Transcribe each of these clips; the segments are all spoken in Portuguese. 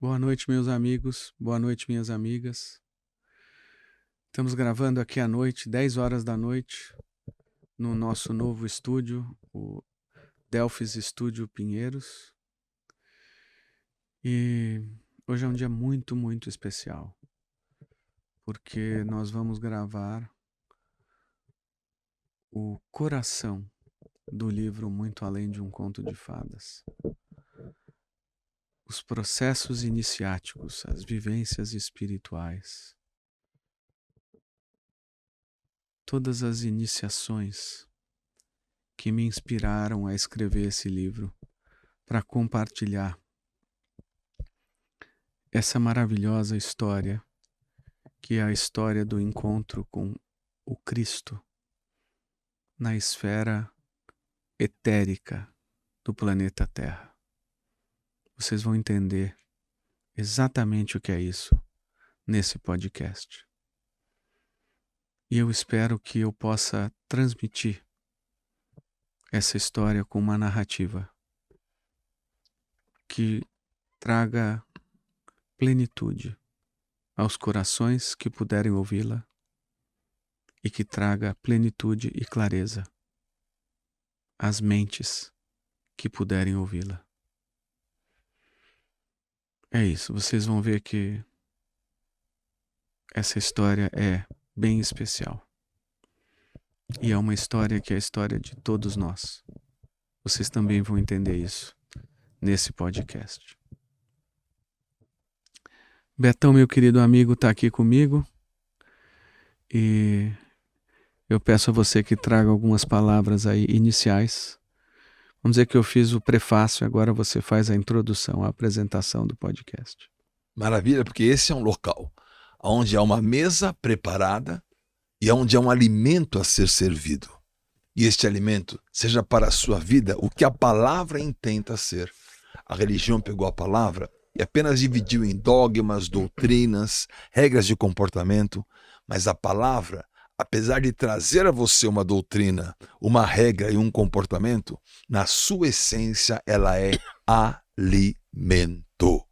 Boa noite, meus amigos. Boa noite, minhas amigas. Estamos gravando aqui à noite, 10 horas da noite, no nosso novo estúdio, o Delphis Estúdio Pinheiros. E hoje é um dia muito, muito especial, porque nós vamos gravar o coração do livro Muito Além de um Conto de Fadas. Os processos iniciáticos, as vivências espirituais, todas as iniciações que me inspiraram a escrever esse livro para compartilhar essa maravilhosa história, que é a história do encontro com o Cristo na esfera etérica do planeta Terra. Vocês vão entender exatamente o que é isso nesse podcast. E eu espero que eu possa transmitir essa história com uma narrativa que traga plenitude aos corações que puderem ouvi-la e que traga plenitude e clareza às mentes que puderem ouvi-la. É isso, vocês vão ver que essa história é bem especial. E é uma história que é a história de todos nós. Vocês também vão entender isso nesse podcast. Betão, meu querido amigo, está aqui comigo e eu peço a você que traga algumas palavras aí iniciais. Vamos dizer que eu fiz o prefácio, agora você faz a introdução, a apresentação do podcast. Maravilha, porque esse é um local onde há uma mesa preparada e onde há um alimento a ser servido. E este alimento seja para a sua vida o que a palavra intenta ser. A religião pegou a palavra e apenas dividiu em dogmas, doutrinas, regras de comportamento, mas a palavra, apesar de trazer a você uma doutrina, uma regra e um comportamento, na sua essência ela é alimento.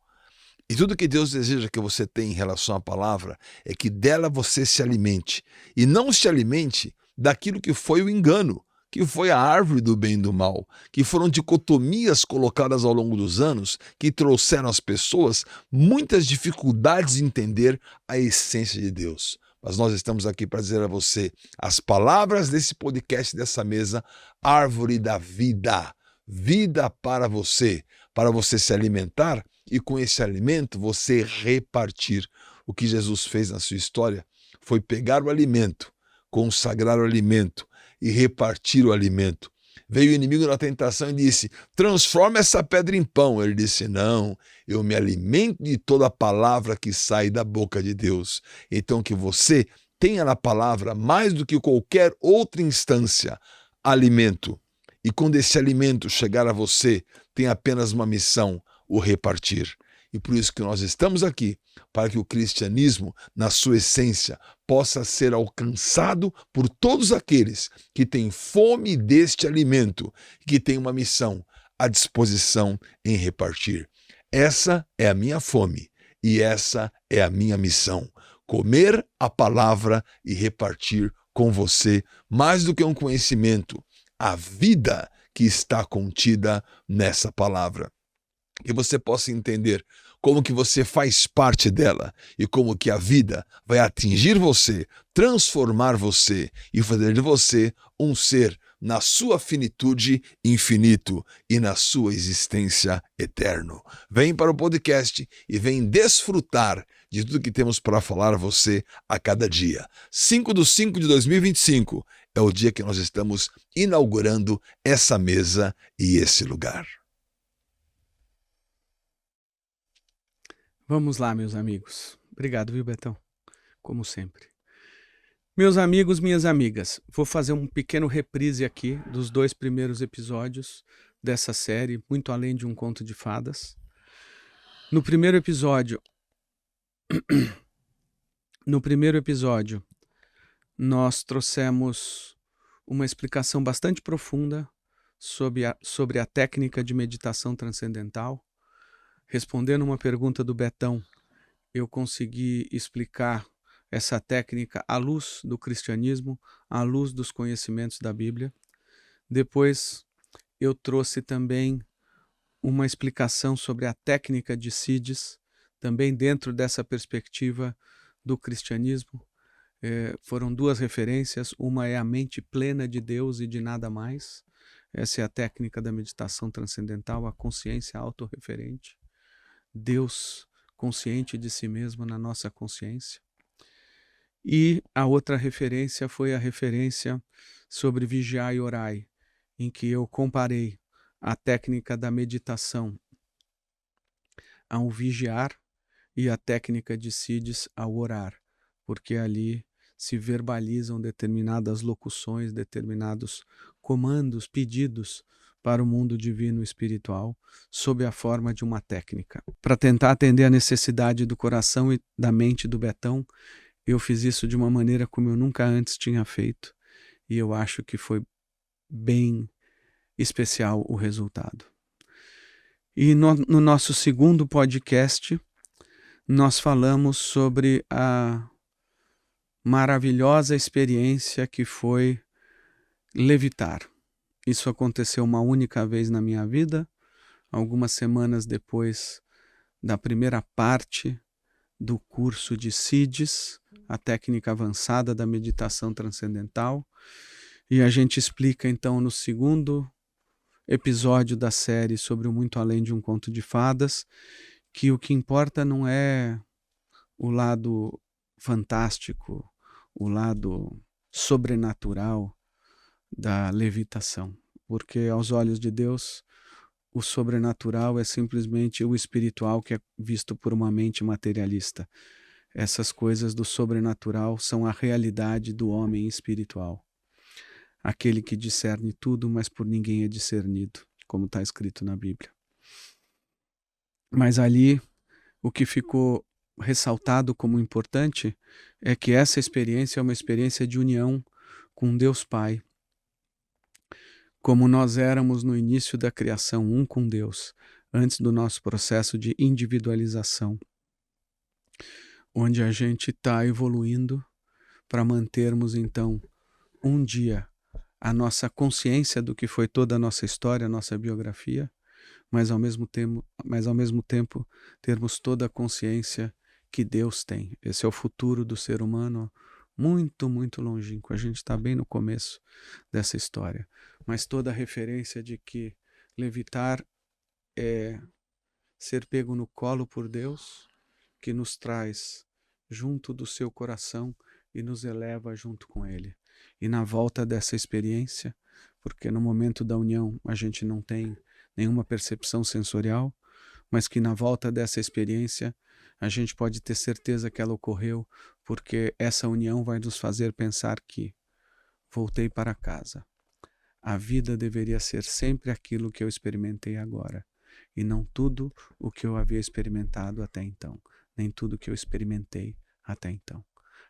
E tudo que Deus deseja que você tenha em relação à palavra é que dela você se alimente. E não se alimente daquilo que foi o engano, que foi a árvore do bem e do mal, que foram dicotomias colocadas ao longo dos anos que trouxeram às pessoas muitas dificuldades de entender a essência de Deus. Mas nós estamos aqui para dizer a você as palavras desse podcast, dessa mesa, árvore da vida, vida para você se alimentar e com esse alimento você repartir. O que Jesus fez na sua história foi pegar o alimento, consagrar o alimento e repartir o alimento. Veio o inimigo na tentação e disse: transforma essa pedra em pão. Ele disse: não, eu me alimento de toda a palavra que sai da boca de Deus. Então que você tenha na palavra, mais do que qualquer outra instância, alimento. E quando esse alimento chegar a você, tem apenas uma missão: o repartir. E por isso que nós estamos aqui, para que o cristianismo, na sua essência, possa ser alcançado por todos aqueles que têm fome deste alimento, que têm uma missão, a disposição em repartir. Essa é a minha fome e essa é a minha missão: comer a palavra e repartir com você, mais do que um conhecimento, a vida que está contida nessa palavra. Que você possa entender como que você faz parte dela e como que a vida vai atingir você, transformar você e fazer de você um ser na sua finitude infinito e na sua existência eterno. Vem para o podcast e vem desfrutar de tudo que temos para falar a você a cada dia. 5/5/2025 é o dia que nós estamos inaugurando essa mesa e esse lugar. Vamos lá, meus amigos. Obrigado, viu, Betão? Como sempre. Meus amigos, minhas amigas, vou fazer um pequeno reprise aqui dos 2 primeiros episódios dessa série, Muito Além de um Conto de Fadas. No primeiro episódio, nós trouxemos uma explicação bastante profunda sobre a técnica de meditação transcendental, Respondendo uma pergunta do Betão, eu consegui explicar essa técnica à luz do cristianismo, à luz dos conhecimentos da Bíblia. Depois, eu trouxe também uma explicação sobre a técnica de Sides, também dentro dessa perspectiva do cristianismo. Foram duas referências, uma é a mente plena de Deus e de nada mais. Essa é a técnica da meditação transcendental, a consciência autorreferente. Deus consciente de si mesmo na nossa consciência. E a outra referência foi a referência sobre vigiar e orai, em que eu comparei a técnica da meditação ao vigiar e a técnica de Sides ao orar, porque ali se verbalizam determinadas locuções, determinados comandos, pedidos para o mundo divino espiritual, sob a forma de uma técnica. Para tentar atender a necessidade do coração e da mente do Betão, eu fiz isso de uma maneira como eu nunca antes tinha feito, e eu acho que foi bem especial o resultado. E no nosso segundo podcast, nós falamos sobre a maravilhosa experiência que foi levitar. Isso aconteceu uma única vez na minha vida, algumas semanas depois da primeira parte do curso de Sides, a técnica avançada da meditação transcendental. E a gente explica então no segundo episódio da série sobre o Muito Além de um Conto de Fadas, que o que importa não é o lado fantástico, o lado sobrenatural da levitação, porque aos olhos de Deus o sobrenatural é simplesmente o espiritual que é visto por uma mente materialista. Essas coisas do sobrenatural são a realidade do homem espiritual, aquele que discerne tudo, mas por ninguém é discernido, como está escrito na Bíblia. Mas ali o que ficou ressaltado como importante é que essa experiência é uma experiência de união com Deus Pai, como nós éramos no início da criação, um com Deus, antes do nosso processo de individualização, onde a gente está evoluindo para mantermos então um dia a nossa consciência do que foi toda a nossa história, a nossa biografia, mas ao mesmo tempo termos toda a consciência que Deus tem. Esse é o futuro do ser humano, muito, muito longínquo. A gente está bem no começo dessa história, mas toda a referência de que levitar é ser pego no colo por Deus, que nos traz junto do seu coração e nos eleva junto com Ele. E na volta dessa experiência, porque no momento da união a gente não tem nenhuma percepção sensorial, mas que na volta dessa experiência a gente pode ter certeza que ela ocorreu, porque essa união vai nos fazer pensar que voltei para casa. A vida deveria ser sempre aquilo que eu experimentei agora, e não tudo o que eu havia experimentado até então, nem tudo que eu experimentei até então.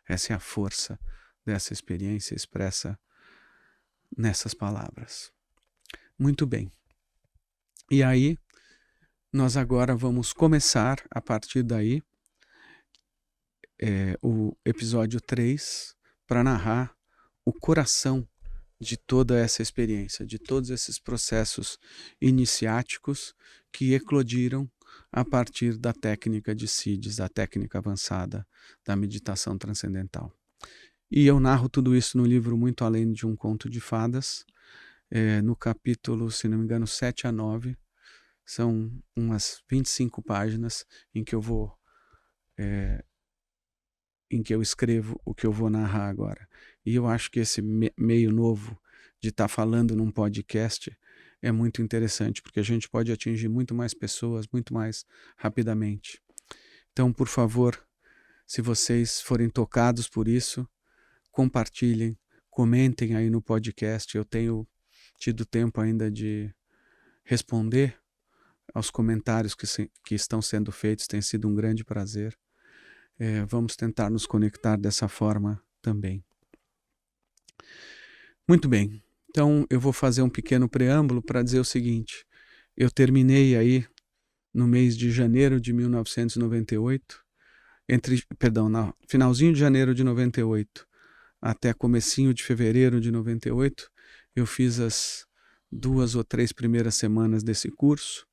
Essa é a força dessa experiência expressa nessas palavras. Muito bem. E aí, nós agora vamos começar, a partir daí, o episódio 3, para narrar o coração de toda essa experiência, de todos esses processos iniciáticos que eclodiram a partir da técnica de Sides, da técnica avançada da meditação transcendental. E eu narro tudo isso no livro Muito Além de um Conto de Fadas, no capítulo, se não me engano, 7 a 9, são umas 25 páginas em que eu escrevo o que eu vou narrar agora. E eu acho que esse meio novo de estar falando num podcast é muito interessante, porque a gente pode atingir muito mais pessoas, muito mais rapidamente. Então, por favor, se vocês forem tocados por isso, compartilhem, comentem aí no podcast. Eu tenho tido tempo ainda de responder aos comentários que estão sendo feitos, tem sido um grande prazer. Vamos tentar nos conectar dessa forma também. Muito bem, então eu vou fazer um pequeno preâmbulo para dizer o seguinte: eu terminei aí no mês de janeiro de 1998, no finalzinho de janeiro de 98 até comecinho de fevereiro de 98, eu fiz as 2 ou 3 primeiras semanas desse curso,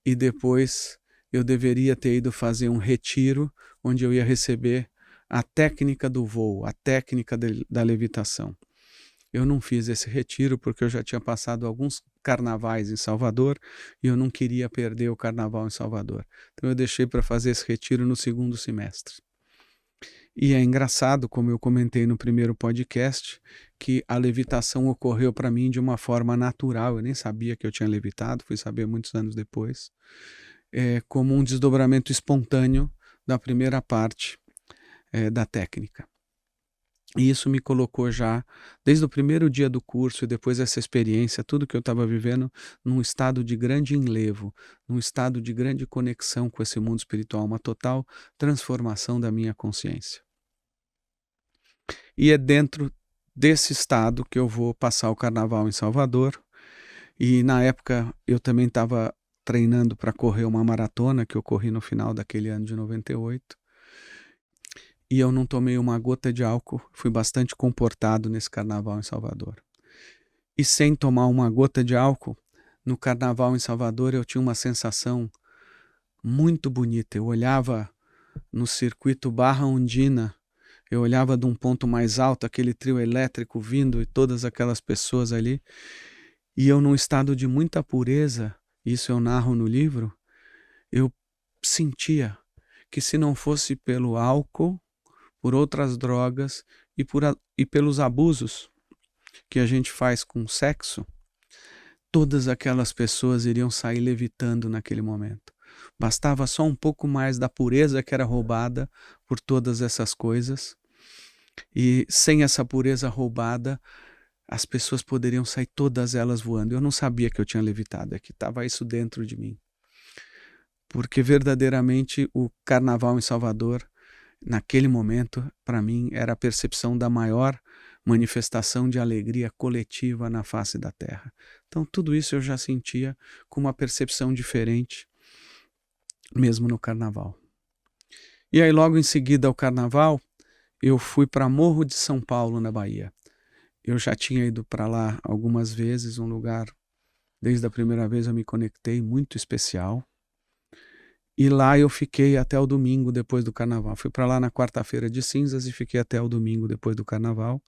e depois eu deveria ter ido fazer um retiro onde eu ia receber a técnica do voo, a técnica da levitação. Eu não fiz esse retiro porque eu já tinha passado alguns carnavais em Salvador e eu não queria perder o carnaval em Salvador. Então eu deixei para fazer esse retiro no segundo semestre. E é engraçado, como eu comentei no primeiro podcast, que a levitação ocorreu para mim de uma forma natural. Eu nem sabia que eu tinha levitado, fui saber muitos anos depois, como um desdobramento espontâneo da primeira parte da técnica. E isso me colocou já, desde o primeiro dia do curso e depois dessa experiência, tudo que eu estava vivendo, num estado de grande enlevo, num estado de grande conexão com esse mundo espiritual, uma total transformação da minha consciência. E é dentro desse estado que eu vou passar o carnaval em Salvador. E na época eu também estava treinando para correr uma maratona que eu corri no final daquele ano de 98. E eu não tomei uma gota de álcool, fui bastante comportado nesse carnaval em Salvador. E sem tomar uma gota de álcool, no carnaval em Salvador eu tinha uma sensação muito bonita. Eu olhava no circuito Barra Ondina, eu olhava de um ponto mais alto, aquele trio elétrico vindo e todas aquelas pessoas ali, e eu num estado de muita pureza, isso eu narro no livro, eu sentia que se não fosse pelo álcool, por outras drogas e pelos abusos que a gente faz com sexo, todas aquelas pessoas iriam sair levitando naquele momento. Bastava só um pouco mais da pureza que era roubada por todas essas coisas, e sem essa pureza roubada, as pessoas poderiam sair todas elas voando. Eu não sabia que eu tinha levitado, é que estava isso dentro de mim. Porque verdadeiramente o carnaval em Salvador, naquele momento, para mim, era a percepção da maior manifestação de alegria coletiva na face da Terra. Então, tudo isso eu já sentia com uma percepção diferente, mesmo no Carnaval. E aí, logo em seguida ao Carnaval, eu fui para Morro de São Paulo, na Bahia. Eu já tinha ido para lá algumas vezes, um lugar, desde a primeira vez eu me conectei, muito especial. E lá eu fiquei até o domingo depois do Carnaval. Fui para lá na quarta-feira de cinzas e fiquei até o domingo depois do Carnaval.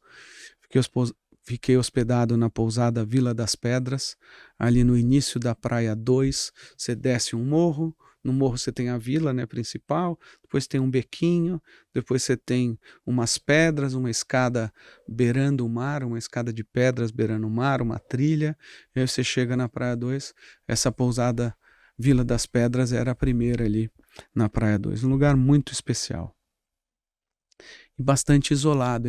Fiquei hospedado na pousada Vila das Pedras, ali no início da Praia 2. Você desce um morro, no morro você tem a vila, né, principal, depois tem um bequinho, depois você tem umas pedras, uma escada beirando o mar, uma escada de pedras beirando o mar, uma trilha, e aí você chega na Praia 2. Essa pousada Vila das Pedras era a primeira ali na Praia 2, um lugar muito especial. E bastante isolado,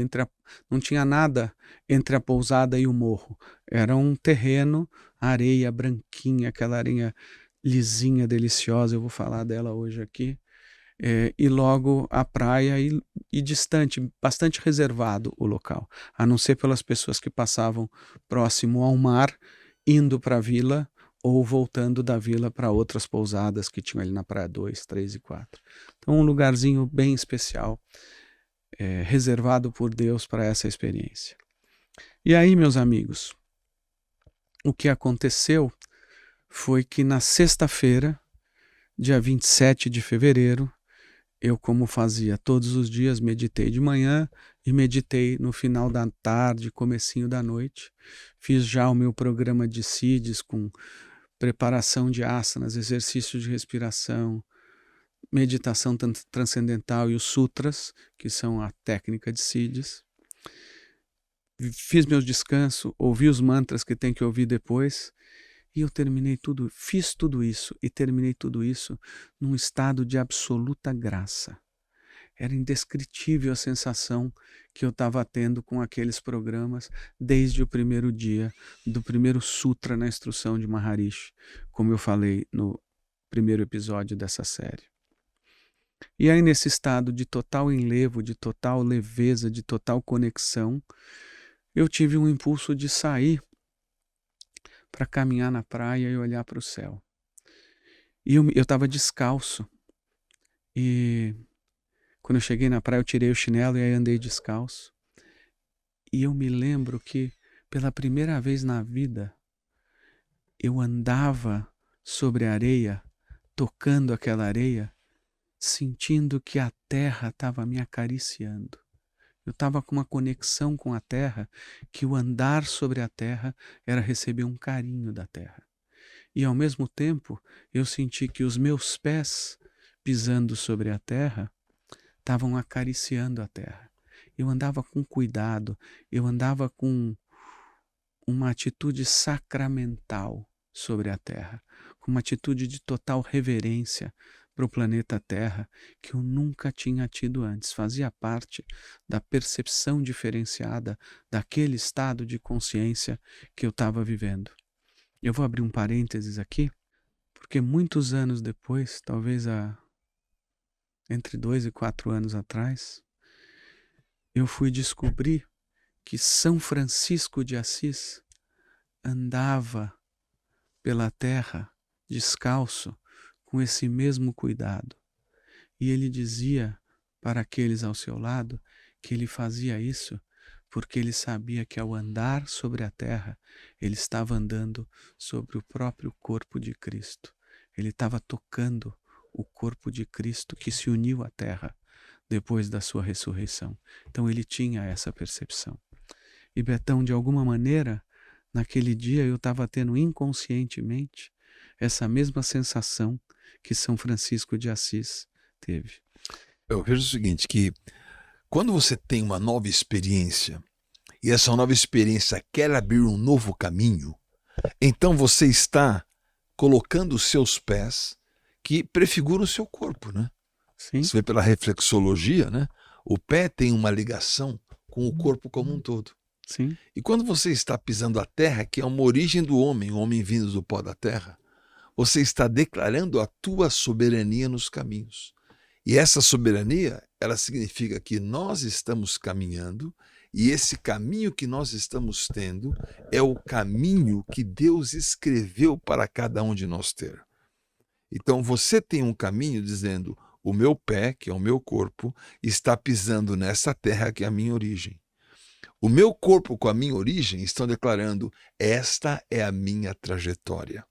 não tinha nada entre a pousada e o morro. Era um terreno, areia branquinha, aquela areia lisinha, deliciosa, eu vou falar dela hoje aqui. E logo a praia e distante, bastante reservado o local, a não ser pelas pessoas que passavam próximo ao mar, indo para a vila, ou voltando da vila para outras pousadas que tinham ali na Praia 2, 3 e 4. Então um lugarzinho bem especial, reservado por Deus para essa experiência. E aí, meus amigos, o que aconteceu foi que na sexta-feira, dia 27 de fevereiro, eu, como fazia todos os dias, meditei de manhã e meditei no final da tarde, comecinho da noite. Fiz já o meu programa de CIDs com preparação de asanas, exercício de respiração, meditação transcendental e os sutras, que são a técnica de CIDs. Fiz meus descansos, ouvi os mantras que tem que ouvir depois, e eu fiz tudo isso e terminei tudo isso num estado de absoluta graça. Era indescritível a sensação que eu estava tendo com aqueles programas desde o primeiro dia do primeiro sutra na instrução de Maharishi, como eu falei no primeiro episódio dessa série. E aí, nesse estado de total enlevo, de total leveza, de total conexão, eu tive um impulso de sair para caminhar na praia e olhar para o céu. E eu estava descalço. E quando eu cheguei na praia, eu tirei o chinelo e aí andei descalço. E eu me lembro que, pela primeira vez na vida, eu andava sobre a areia, tocando aquela areia, sentindo que a terra estava me acariciando. Eu estava com uma conexão com a terra, que o andar sobre a terra era receber um carinho da terra. E ao mesmo tempo, eu senti que os meus pés, pisando sobre a terra, estavam acariciando a terra. Eu andava com cuidado, eu andava com uma atitude sacramental sobre a terra, com uma atitude de total reverência para o planeta Terra que eu nunca tinha tido antes. Fazia parte da percepção diferenciada daquele estado de consciência que eu estava vivendo. Eu vou abrir um parênteses aqui, porque muitos anos depois, talvez entre 2 e 4 anos atrás, eu fui descobrir que São Francisco de Assis andava pela terra descalço com esse mesmo cuidado. E ele dizia para aqueles ao seu lado que ele fazia isso porque ele sabia que ao andar sobre a terra, ele estava andando sobre o próprio corpo de Cristo. Ele estava tocando o corpo de Cristo que se uniu à terra depois da sua ressurreição. Então ele tinha essa percepção. E Betão, de alguma maneira, naquele dia eu estava tendo inconscientemente essa mesma sensação que São Francisco de Assis teve. Eu vejo o seguinte, que quando você tem uma nova experiência e essa nova experiência quer abrir um novo caminho, então você está colocando os seus pés que prefiguram o seu corpo, né? Sim. Você vê pela reflexologia, né? O pé tem uma ligação com o corpo como um todo. Sim. E quando você está pisando a terra, que é uma origem do homem, o homem vindo do pó da terra, você está declarando a tua soberania nos caminhos. E essa soberania, ela significa que nós estamos caminhando e esse caminho que nós estamos tendo é o caminho que Deus escreveu para cada um de nós ter. Então você tem um caminho dizendo, o meu pé, que é o meu corpo, está pisando nessa terra que é a minha origem. O meu corpo com a minha origem estão declarando, esta é a minha trajetória.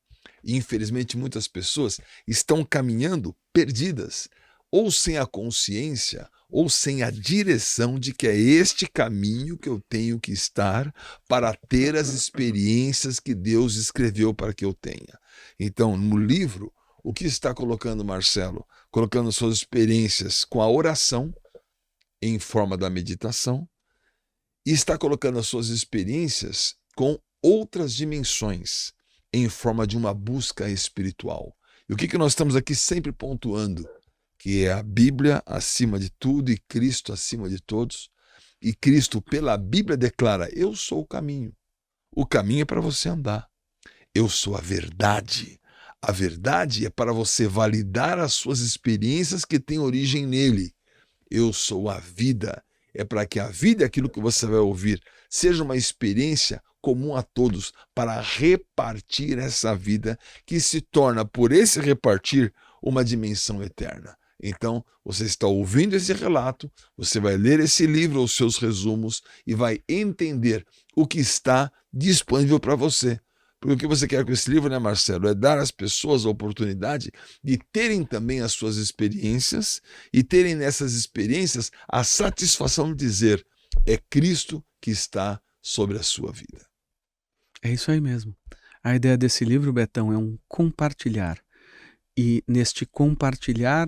E, infelizmente, muitas pessoas estão caminhando perdidas, ou sem a consciência, ou sem a direção de que é este caminho que eu tenho que estar para ter as experiências que Deus escreveu para que eu tenha. Então, no livro, o que está colocando Marcelo? Colocando suas experiências com a oração, em forma da meditação, e está colocando as suas experiências com outras dimensões, em forma de uma busca espiritual. E o que nós estamos aqui sempre pontuando? Que é a Bíblia acima de tudo e Cristo acima de todos. E Cristo, pela Bíblia, declara, eu sou o caminho. O caminho é para você andar. Eu sou a verdade. A verdade é para você validar as suas experiências que têm origem nele. Eu sou a vida. É para que a vida, aquilo que você vai ouvir, seja uma experiência comum a todos, para repartir essa vida que se torna, por esse repartir, uma dimensão eterna. Então, você está ouvindo esse relato, você vai ler esse livro, os seus resumos, e vai entender o que está disponível para você. Porque o que você quer com esse livro, né, Marcelo, é dar às pessoas a oportunidade de terem também as suas experiências e terem nessas experiências a satisfação de dizer, é Cristo que está sobre a sua vida. É isso aí mesmo. A ideia desse livro, Betão, é um compartilhar. E neste compartilhar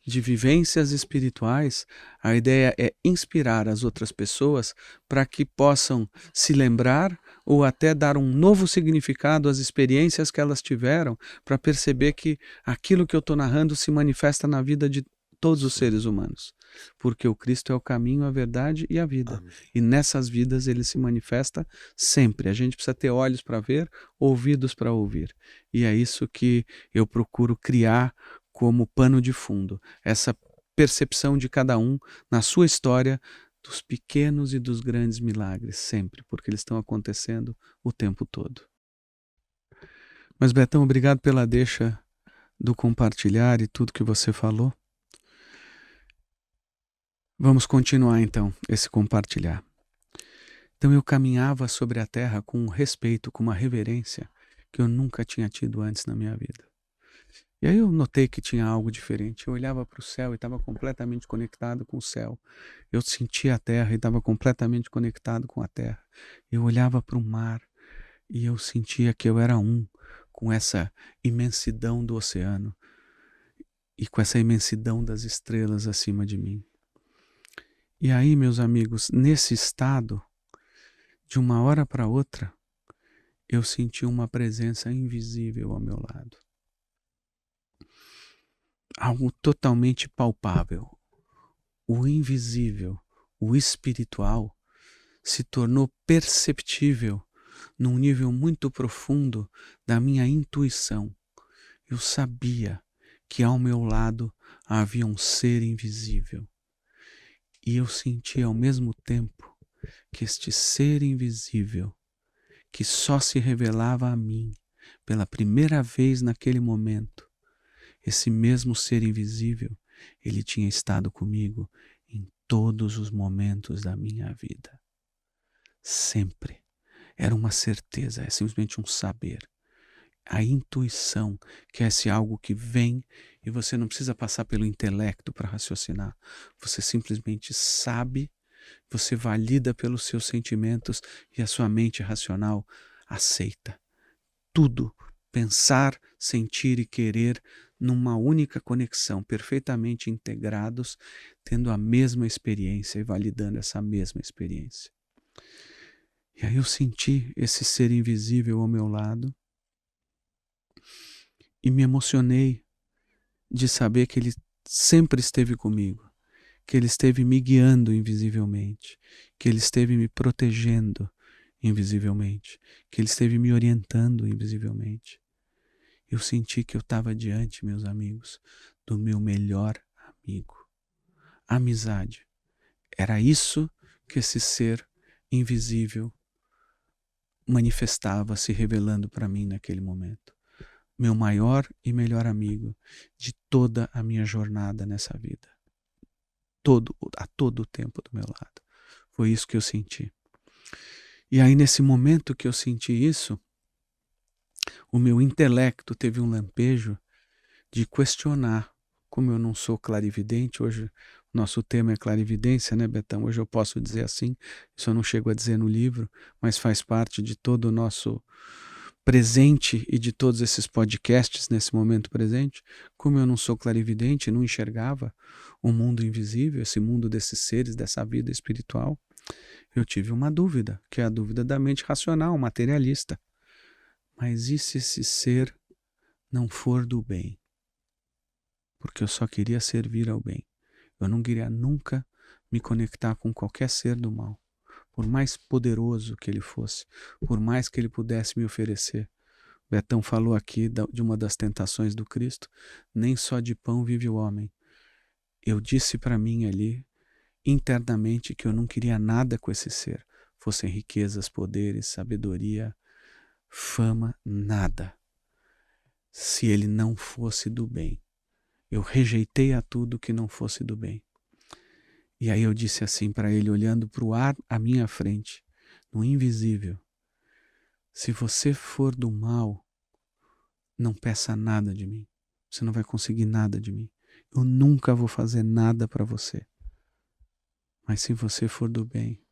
de vivências espirituais, a ideia é inspirar as outras pessoas para que possam se lembrar ou até dar um novo significado às experiências que elas tiveram, para perceber que aquilo que eu estou narrando se manifesta na vida de todos os seres humanos. Porque o Cristo é o caminho, a verdade e a vida. Amém. E nessas vidas ele se manifesta sempre. A gente precisa ter olhos para ver, ouvidos para ouvir. E é isso que eu procuro criar como pano de fundo. Essa percepção de cada um na sua história, dos pequenos e dos grandes milagres, sempre. Porque eles estão acontecendo o tempo todo. Mas, Betão, obrigado pela deixa do compartilhar e tudo que você falou. Vamos continuar então esse compartilhar. Então eu caminhava sobre a terra com um respeito, com uma reverência que eu nunca tinha tido antes na minha vida. E aí eu notei que tinha algo diferente. Eu olhava para o céu e estava completamente conectado com o céu. Eu sentia a terra e estava completamente conectado com a terra. Eu olhava para o mar e eu sentia que eu era um com essa imensidão do oceano e com essa imensidão das estrelas acima de mim. E aí, meus amigos, nesse estado, de uma hora para outra, eu senti uma presença invisível ao meu lado. Algo totalmente palpável. O invisível, o espiritual, se tornou perceptível num nível muito profundo da minha intuição. Eu sabia que ao meu lado havia um ser invisível. E eu sentia ao mesmo tempo que este ser invisível, que só se revelava a mim pela primeira vez naquele momento, esse mesmo ser invisível, ele tinha estado comigo em todos os momentos da minha vida. Sempre. Era uma certeza, é simplesmente um saber. A intuição, que é esse algo que vem e você não precisa passar pelo intelecto para raciocinar. Você simplesmente sabe, você valida pelos seus sentimentos e a sua mente racional aceita. Tudo, pensar, sentir e querer numa única conexão, perfeitamente integrados, tendo a mesma experiência e validando essa mesma experiência. E aí eu senti esse ser invisível ao meu lado e me emocionei de saber que ele sempre esteve comigo, que ele esteve me guiando invisivelmente, que ele esteve me protegendo invisivelmente, que ele esteve me orientando invisivelmente. Eu senti que eu estava diante, meus amigos, do meu melhor amigo. Amizade. Era isso que esse ser invisível manifestava, se revelando para mim naquele momento. Meu maior e melhor amigo de toda a minha jornada nessa vida. A todo o tempo do meu lado. Foi isso que eu senti. E aí, nesse momento que eu senti isso, o meu intelecto teve um lampejo de questionar. Como eu não sou clarividente, hoje nosso tema é clarividência, né, Betão? Hoje eu posso dizer assim, isso eu não chego a dizer no livro, mas faz parte de todo o nosso presente e de todos esses podcasts nesse momento presente. Como eu não sou clarividente, não enxergava o mundo invisível, esse mundo desses seres, dessa vida espiritual, eu tive uma dúvida, que é a dúvida da mente racional, materialista. Mas e se esse ser não for do bem? Porque eu só queria servir ao bem. Eu não queria nunca me conectar com qualquer ser do mal, por mais poderoso que ele fosse, por mais que ele pudesse me oferecer. Betão falou aqui de uma das tentações do Cristo, nem só de pão vive o homem. Eu disse para mim ali, internamente, que eu não queria nada com esse ser, fossem riquezas, poderes, sabedoria, fama, nada. Se ele não fosse do bem. Eu rejeitei a tudo que não fosse do bem. E aí eu disse assim para ele, olhando para o ar à minha frente, no invisível: se você for do mal, não peça nada de mim. Você não vai conseguir nada de mim. Eu nunca vou fazer nada para você. Mas se você for do bem,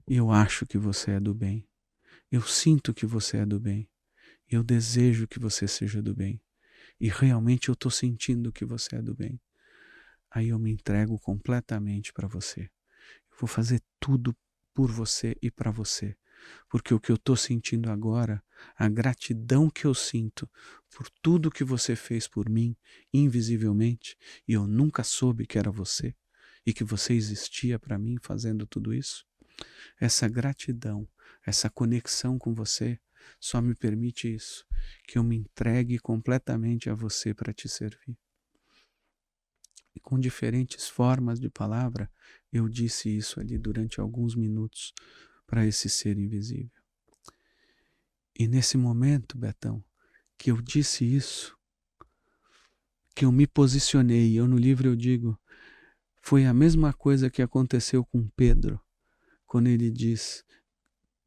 eu acho que você é do bem. Eu sinto que você é do bem. Eu desejo que você seja do bem. E realmente eu estou sentindo que você é do bem. Aí eu me entrego completamente para você. Eu vou fazer tudo por você e para você. Porque o que eu estou sentindo agora, a gratidão que eu sinto por tudo que você fez por mim, invisivelmente, e eu nunca soube que era você, e que você existia para mim fazendo tudo isso, essa gratidão, essa conexão com você, só me permite isso, que eu me entregue completamente a você para te servir. E com diferentes formas de palavra, eu disse isso ali durante alguns minutos para esse ser invisível. E nesse momento, Betão, que eu disse isso, que eu me posicionei. No livro eu digo, foi a mesma coisa que aconteceu com Pedro, quando ele diz,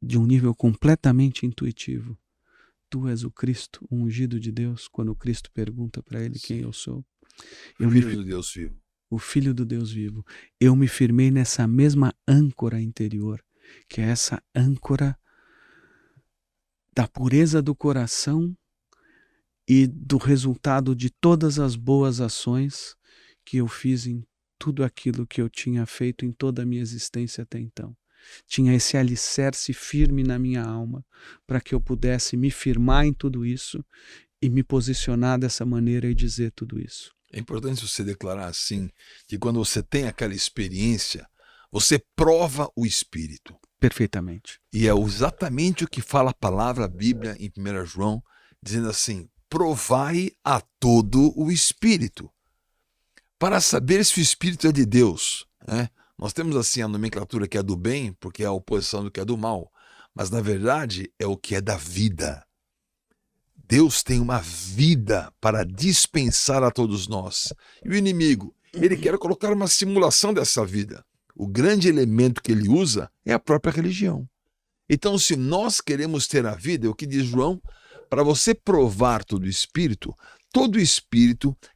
de um nível completamente intuitivo, tu és o Cristo, o ungido de Deus, quando o Cristo pergunta para ele quem eu sou. Filho do Deus vivo. O Filho do Deus vivo. Eu me firmei nessa mesma âncora interior, que é essa âncora da pureza do coração e do resultado de todas as boas ações que eu fiz em tudo aquilo que eu tinha feito em toda a minha existência até então. Tinha esse alicerce firme na minha alma para que eu pudesse me firmar em tudo isso e me posicionar dessa maneira e dizer tudo isso. É importante você declarar assim, que quando você tem aquela experiência, você prova o Espírito. Perfeitamente. E é exatamente o que fala a palavra, a Bíblia, em 1 João, dizendo assim, provai a todo o Espírito, para saber se o Espírito é de Deus. Né? Nós temos assim a nomenclatura que é do bem, porque é a oposição do que é do mal, mas na verdade é o que é da vida. Deus tem uma vida para dispensar a todos nós. E o inimigo, ele quer colocar uma simulação dessa vida. O grande elemento que ele usa é a própria religião. Então, se nós queremos ter a vida, é o que diz João, para você provar todo espírito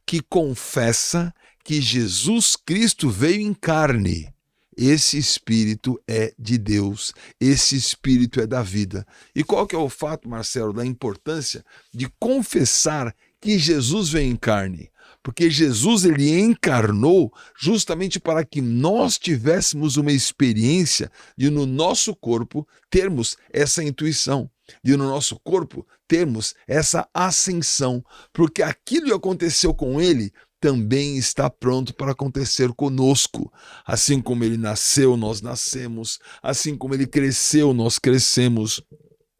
que confessa que Jesus Cristo veio em carne, esse espírito é de Deus, esse espírito é da vida. E qual que é o fato, Marcelo, da importância de confessar que Jesus veio em carne? Porque Jesus ele encarnou justamente para que nós tivéssemos uma experiência de no nosso corpo termos essa intuição, de no nosso corpo termos essa ascensão, porque aquilo que aconteceu com ele também está pronto para acontecer conosco. Assim como ele nasceu, nós nascemos. Assim como ele cresceu, nós crescemos.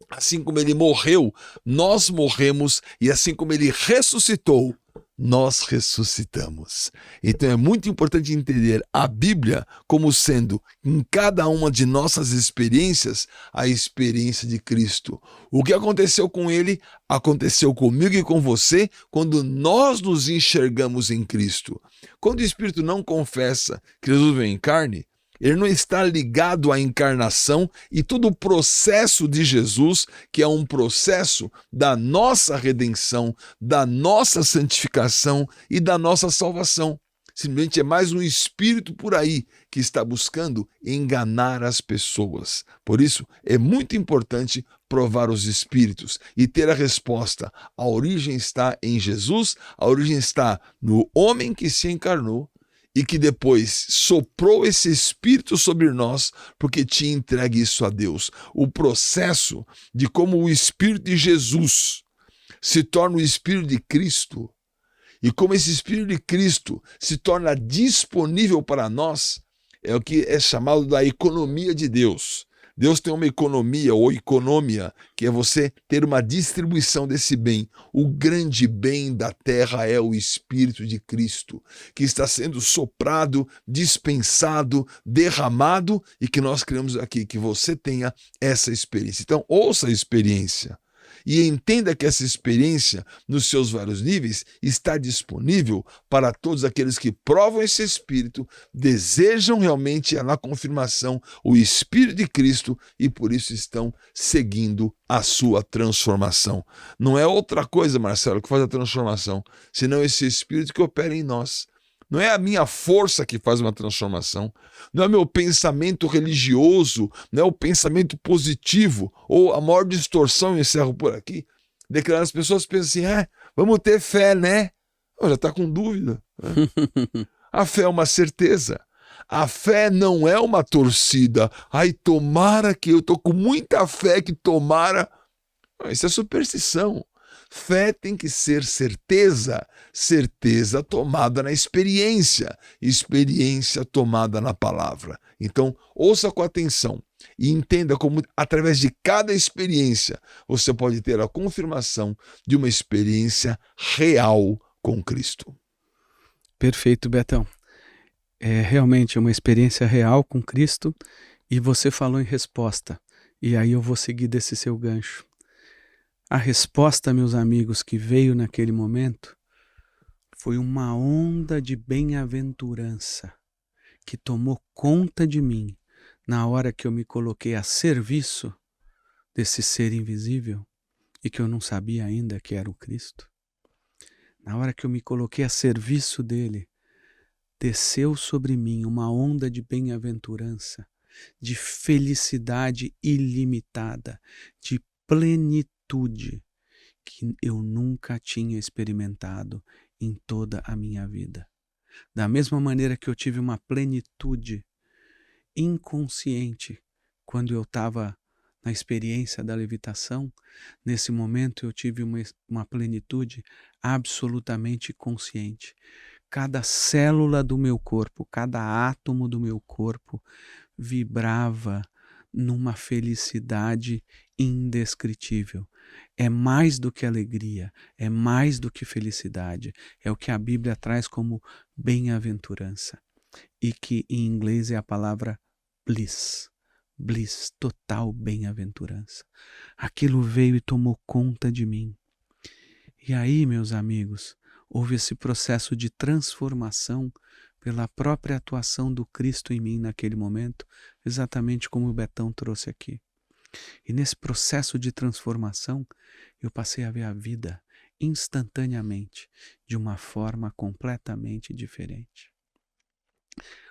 Assim como ele morreu, nós morremos. E assim como ele ressuscitou, nós ressuscitamos. Então é muito importante entender a Bíblia como sendo, em cada uma de nossas experiências, a experiência de Cristo. O que aconteceu com ele, aconteceu comigo e com você, quando nós nos enxergamos em Cristo. Quando o Espírito não confessa que Jesus veio em carne, ele não está ligado à encarnação e todo o processo de Jesus, que é um processo da nossa redenção, da nossa santificação e da nossa salvação. Simplesmente é mais um espírito por aí que está buscando enganar as pessoas. Por isso, é muito importante provar os espíritos e ter a resposta. A origem está em Jesus, a origem está no homem que se encarnou, e que depois soprou esse Espírito sobre nós, porque tinha entregue isso a Deus. O processo de como o Espírito de Jesus se torna o Espírito de Cristo, e como esse Espírito de Cristo se torna disponível para nós, é o que é chamado da economia de Deus. Deus tem uma economia ou economia, que é você ter uma distribuição desse bem. O grande bem da terra é o Espírito de Cristo, que está sendo soprado, dispensado, derramado, e que nós queremos aqui que você tenha essa experiência. Então, ouça a experiência e entenda que essa experiência, nos seus vários níveis, está disponível para todos aqueles que provam esse Espírito, desejam realmente na confirmação o Espírito de Cristo e por isso estão seguindo a sua transformação. Não é outra coisa, Marcelo, que faz a transformação, senão esse Espírito que opera em nós. Não é a minha força que faz uma transformação, não é meu pensamento religioso, não é o pensamento positivo, ou a maior distorção, eu encerro por aqui, declarar as pessoas pensam assim, vamos ter fé, né? Já está com dúvida. Né? A fé é uma certeza. A fé não é uma torcida. Ai, tomara que eu estou com muita fé que tomara. Isso é superstição. Fé tem que ser certeza, certeza tomada na experiência, experiência tomada na palavra. Então, ouça com atenção e entenda como, através de cada experiência, você pode ter a confirmação de uma experiência real com Cristo. Perfeito, Betão. É realmente uma experiência real com Cristo e você falou em resposta. E aí eu vou seguir desse seu gancho. A resposta, meus amigos, que veio naquele momento Foi uma onda de bem-aventurança que tomou conta de mim na hora que eu me coloquei a serviço desse ser invisível e que eu não sabia ainda que era o Cristo. Na hora que eu me coloquei a serviço dele, desceu sobre mim uma onda de bem-aventurança, de felicidade ilimitada, de plenitude que eu nunca tinha experimentado em toda a minha vida. Da mesma maneira que eu tive uma plenitude inconsciente quando eu estava na experiência da levitação, nesse momento eu tive uma plenitude absolutamente consciente. Cada célula do meu corpo, cada átomo do meu corpo vibrava numa felicidade indescritível. É mais do que alegria, é mais do que felicidade, é o que a Bíblia traz como bem-aventurança, e que em inglês é a palavra bliss. Bliss, total bem-aventurança. Aquilo veio e tomou conta de mim. E aí, meus amigos, houve esse processo de transformação pela própria atuação do Cristo em mim naquele momento, exatamente como o Betão trouxe aqui. E nesse processo de transformação, eu passei a ver a vida instantaneamente, de uma forma completamente diferente.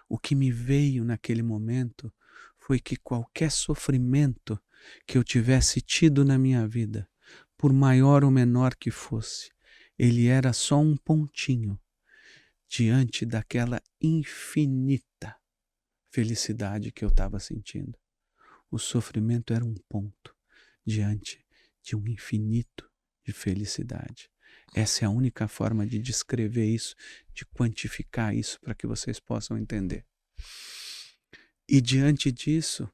O que me veio naquele momento foi que qualquer sofrimento que eu tivesse tido na minha vida, por maior ou menor que fosse, ele era só um pontinho diante daquela infinita felicidade que eu estava sentindo. O sofrimento era um ponto diante de um infinito de felicidade. Essa é a única forma de descrever isso, de quantificar isso, para que vocês possam entender. E diante disso,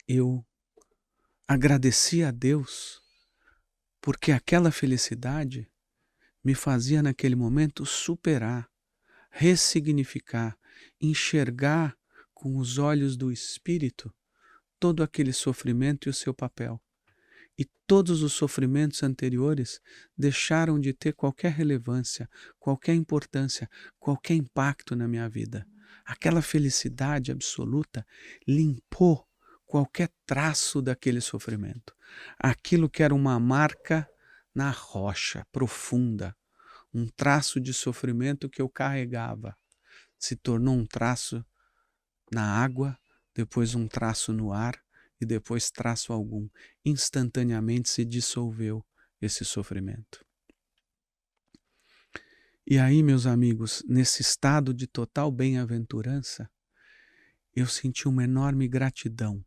eu agradeci a Deus, porque aquela felicidade me fazia naquele momento superar, ressignificar, enxergar com os olhos do Espírito todo aquele sofrimento e o seu papel. E todos os sofrimentos anteriores deixaram de ter qualquer relevância, qualquer importância, qualquer impacto na minha vida. Aquela felicidade absoluta limpou qualquer traço daquele sofrimento. Aquilo que era uma marca na rocha profunda, um traço de sofrimento que eu carregava, se tornou um traço na água, depois um traço no ar e depois traço algum. Instantaneamente se dissolveu esse sofrimento. E aí, meus amigos, nesse estado de total bem-aventurança, eu senti uma enorme gratidão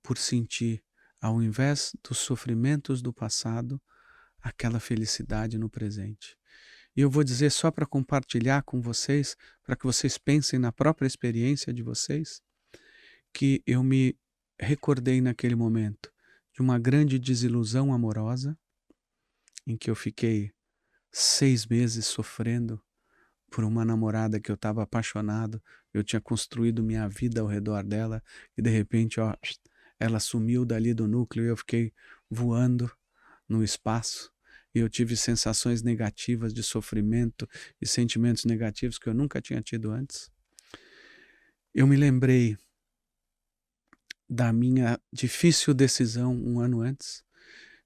por sentir, ao invés dos sofrimentos do passado, aquela felicidade no presente. E eu vou dizer só para compartilhar com vocês, para que vocês pensem na própria experiência de vocês, que eu me recordei naquele momento de uma grande desilusão amorosa, em que eu fiquei 6 meses sofrendo por uma namorada que eu estava apaixonado, eu tinha construído minha vida ao redor dela, e de repente, ó, ela sumiu dali do núcleo e eu fiquei voando no espaço, e eu tive sensações negativas de sofrimento e sentimentos negativos que eu nunca tinha tido antes. Eu me lembrei da minha difícil decisão 1 ano antes,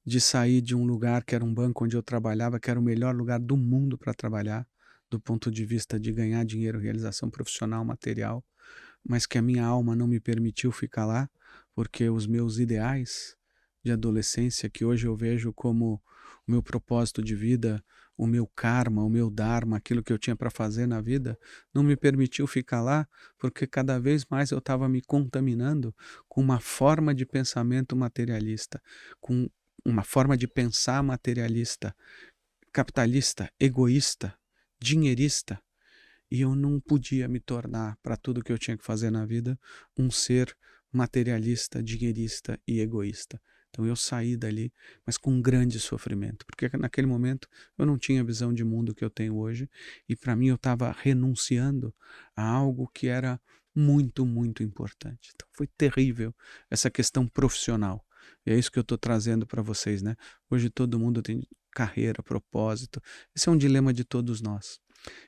de sair de um lugar que era um banco onde eu trabalhava, que era o melhor lugar do mundo para trabalhar, do ponto de vista de ganhar dinheiro, realização profissional, material, mas que a minha alma não me permitiu ficar lá, porque os meus ideais de adolescência, que hoje eu vejo como o meu propósito de vida, o meu karma, o meu dharma, aquilo que eu tinha para fazer na vida, não me permitiu ficar lá, porque cada vez mais eu estava me contaminando com uma forma de pensamento materialista, com uma forma de pensar materialista, capitalista, egoísta, dinheirista, e eu não podia me tornar, para tudo que eu tinha que fazer na vida, um ser materialista, dinheirista e egoísta. Então eu saí dali, mas com um grande sofrimento, porque naquele momento eu não tinha a visão de mundo que eu tenho hoje, e para mim eu estava renunciando a algo que era muito, muito importante. Então foi terrível essa questão profissional. E é isso que eu estou trazendo para vocês, né? Hoje todo mundo tem carreira, propósito. Esse é um dilema de todos nós.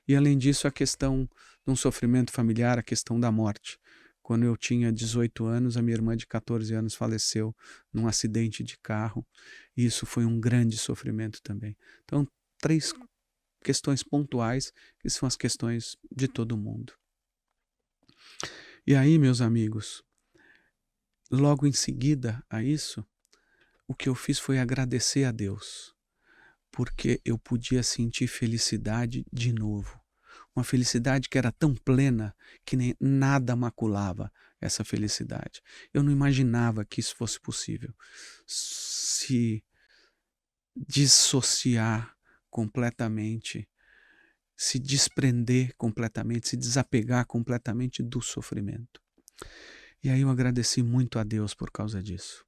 E além disso, a questão de um sofrimento familiar, a questão da morte. Quando eu tinha 18 anos, a minha irmã de 14 anos faleceu num acidente de carro. E isso foi um grande sofrimento também. Então, 3 questões pontuais, que são as questões de todo mundo. E aí, meus amigos, logo em seguida a isso, o que eu fiz foi agradecer a Deus, porque eu podia sentir felicidade de novo. Uma felicidade que era tão plena que nem nada maculava essa felicidade. Eu não imaginava que isso fosse possível. Se dissociar completamente, se desprender completamente, se desapegar completamente do sofrimento. E aí eu agradeci muito a Deus por causa disso.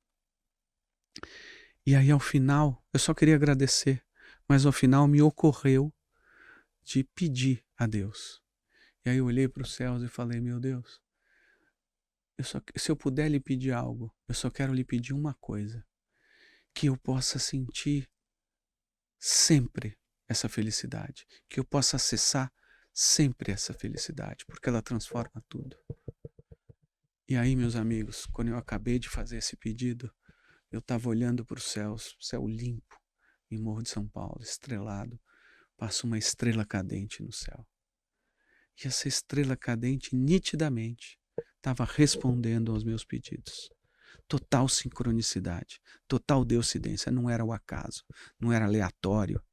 E aí ao final, eu só queria agradecer, mas ao final me ocorreu de pedir a Deus. E aí eu olhei para os céus e falei, meu Deus, se eu puder lhe pedir algo, eu só quero lhe pedir uma coisa, que eu possa sentir sempre essa felicidade, que eu possa acessar sempre essa felicidade, porque ela transforma tudo. E aí, meus amigos, quando eu acabei de fazer esse pedido, eu estava olhando para os céus, céu limpo, em Morro de São Paulo, estrelado, passa uma estrela cadente no céu. E essa estrela cadente, nitidamente, estava respondendo aos meus pedidos. Total sincronicidade, total deuscidência, não era o acaso, não era aleatório,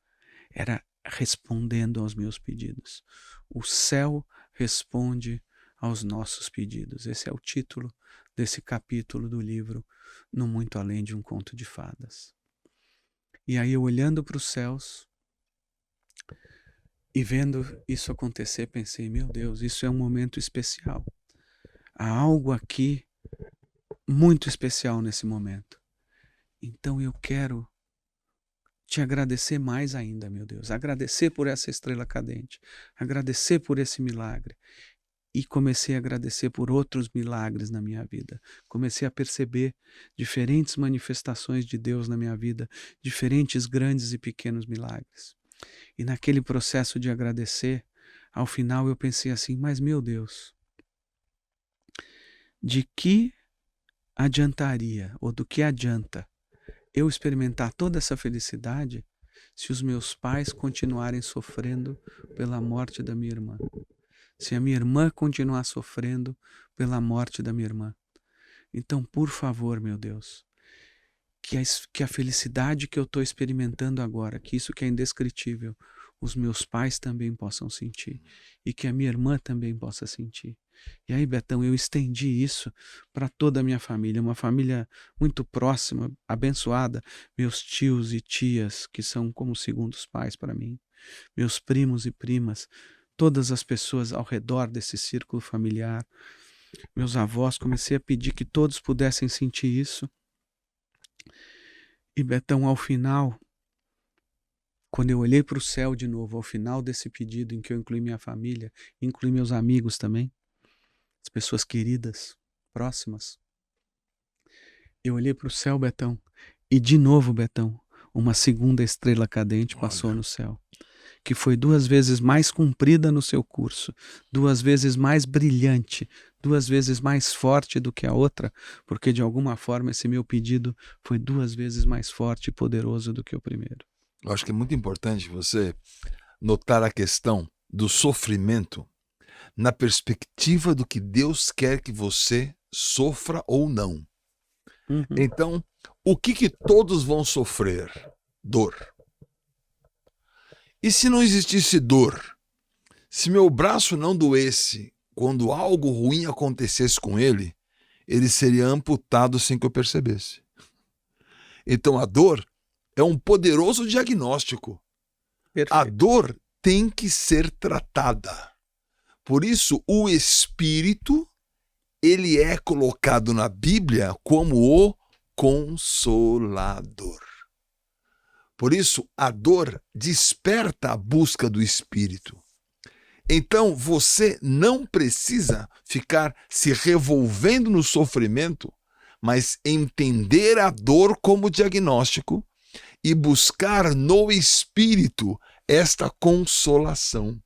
era respondendo aos meus pedidos. O céu responde aos nossos pedidos. Esse é o título desse capítulo do livro No Muito Além de um Conto de Fadas. E aí eu olhando para os céus e vendo isso acontecer, pensei, meu Deus, isso é um momento especial. Há algo aqui muito especial nesse momento. Então eu quero te agradecer mais ainda, meu Deus. Agradecer por essa estrela cadente. Agradecer por esse milagre. E comecei a agradecer por outros milagres na minha vida. Comecei a perceber diferentes manifestações de Deus na minha vida, diferentes grandes e pequenos milagres. E naquele processo de agradecer, ao final eu pensei assim, mas meu Deus, de que adiantaria, ou do que adianta eu experimentar toda essa felicidade se os meus pais continuarem sofrendo pela morte da minha irmã? Se a minha irmã continuar sofrendo pela morte da minha irmã? Então, por favor, meu Deus, que a felicidade que eu estou experimentando agora, que isso que é indescritível, os meus pais também possam sentir e que a minha irmã também possa sentir. E aí, Betão, eu estendi isso para toda a minha família, uma família muito próxima, abençoada, meus tios e tias, que são como segundos pais para mim, meus primos e primas, todas as pessoas ao redor desse círculo familiar, meus avós, comecei a pedir que todos pudessem sentir isso. E Betão, ao final, quando eu olhei para o céu de novo, ao final desse pedido em que eu incluí minha família, incluí meus amigos também, as pessoas queridas, próximas, eu olhei para o céu, Betão, e de novo, Betão, uma segunda estrela cadente passou no céu, que foi 2 vezes mais comprida no seu curso, 2 vezes mais brilhante, 2 vezes mais forte do que a outra, porque de alguma forma esse meu pedido foi 2 vezes mais forte e poderoso do que o primeiro. Eu acho que é muito importante você notar a questão do sofrimento na perspectiva do que Deus quer que você sofra ou não. Então, o que todos vão sofrer? Dor. E se não existisse dor? Se meu braço não doesse quando algo ruim acontecesse com ele, ele seria amputado sem que eu percebesse. Então a dor é um poderoso diagnóstico. Perfeito. A dor tem que ser tratada. Por isso, o Espírito, ele é colocado na Bíblia como o Consolador. Por isso, a dor desperta a busca do Espírito. Então, você não precisa ficar se revolvendo no sofrimento, mas entender a dor como diagnóstico e buscar no Espírito esta consolação.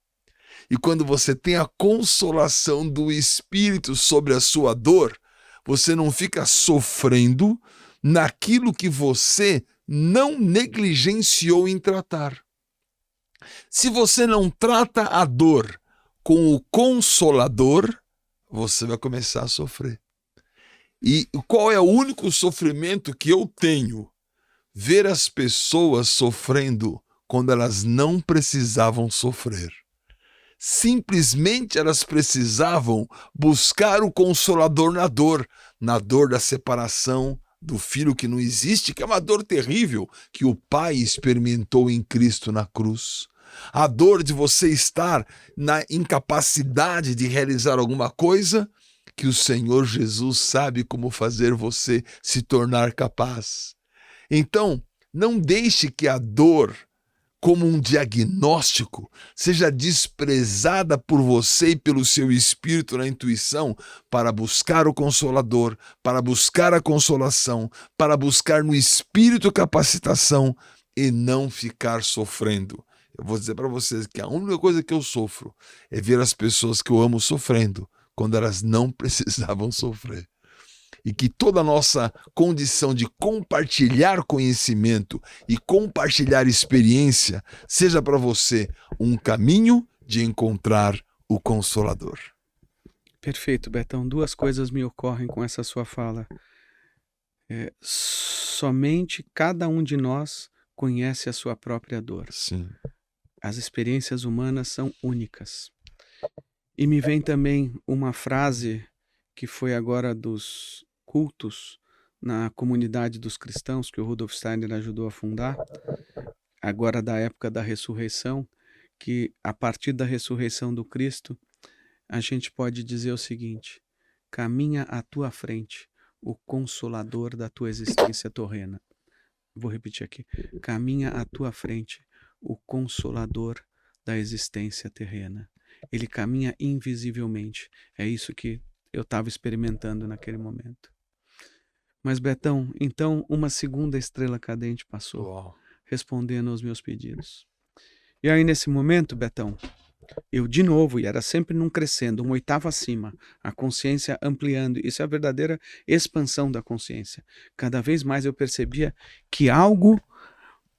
E quando você tem a consolação do Espírito sobre a sua dor, você não fica sofrendo naquilo que você não negligenciou em tratar. Se você não trata a dor com o Consolador, você vai começar a sofrer. E qual é o único sofrimento que eu tenho? Ver as pessoas sofrendo quando elas não precisavam sofrer. Simplesmente elas precisavam buscar o Consolador na dor da separação do filho que não existe, que é uma dor terrível que o Pai experimentou em Cristo na cruz. A dor de você estar na incapacidade de realizar alguma coisa, que o Senhor Jesus sabe como fazer você se tornar capaz. Então, não deixe que a dor, como um diagnóstico, seja desprezada por você e pelo seu espírito na intuição para buscar o Consolador, para buscar a consolação, para buscar no Espírito capacitação e não ficar sofrendo. Eu vou dizer para vocês que a única coisa que eu sofro é ver as pessoas que eu amo sofrendo quando elas não precisavam sofrer. E que toda a nossa condição de compartilhar conhecimento e compartilhar experiência seja para você um caminho de encontrar o Consolador. Perfeito, Betão. Duas coisas me ocorrem com essa sua fala. Somente cada um de nós conhece a sua própria dor. Sim. As experiências humanas são únicas. E me vem também uma frase que foi agora dos cultos na comunidade dos cristãos, que o Rudolf Steiner ajudou a fundar, agora da época da ressurreição, que a partir da ressurreição do Cristo, a gente pode dizer o seguinte: caminha à tua frente o Consolador da tua existência terrena. Vou repetir aqui: caminha à tua frente o Consolador da existência terrena. Ele caminha invisivelmente. É isso que eu estava experimentando naquele momento. Mas, Betão, então uma segunda estrela cadente passou, respondendo aos meus pedidos. E aí, nesse momento, Betão, eu de novo, e era sempre num crescendo, um oitavo acima, a consciência ampliando. Isso é a verdadeira expansão da consciência. Cada vez mais eu percebia que algo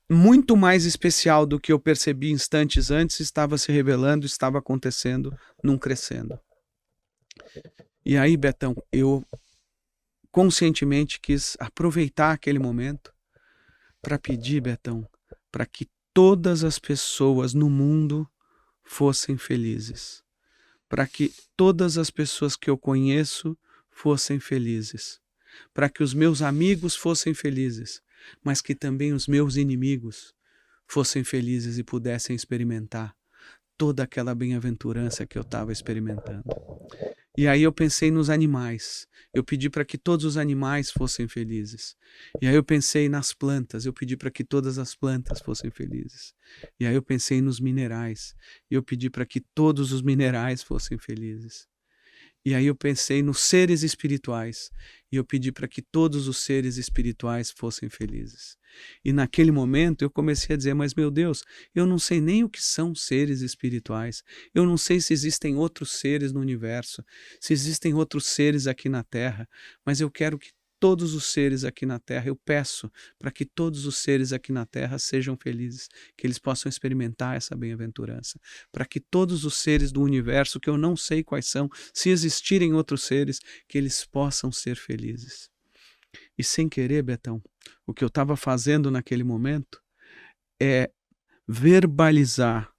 muito mais especial do que eu percebi instantes antes estava se revelando, estava acontecendo num crescendo. E aí, Betão, eu conscientemente quis aproveitar aquele momento para pedir, Betão, para que todas as pessoas no mundo fossem felizes, para que todas as pessoas que eu conheço fossem felizes, para que os meus amigos fossem felizes, mas que também os meus inimigos fossem felizes e pudessem experimentar toda aquela bem-aventurança que eu estava experimentando. E aí eu pensei nos animais, eu pedi para que todos os animais fossem felizes. E aí eu pensei nas plantas, eu pedi para que todas as plantas fossem felizes. E aí eu pensei nos minerais, e eu pedi para que todos os minerais fossem felizes. E aí eu pensei nos seres espirituais, e eu pedi para que todos os seres espirituais fossem felizes. E naquele momento eu comecei a dizer, mas meu Deus, eu não sei nem o que são seres espirituais, eu não sei se existem outros seres no universo, se existem outros seres aqui na Terra, mas eu quero que todos os seres aqui na Terra, eu peço para que todos os seres aqui na Terra sejam felizes, que eles possam experimentar essa bem-aventurança, para que todos os seres do universo, que eu não sei quais são, se existirem outros seres, que eles possam ser felizes. E sem querer, Betão, o que eu estava fazendo naquele momento é verbalizar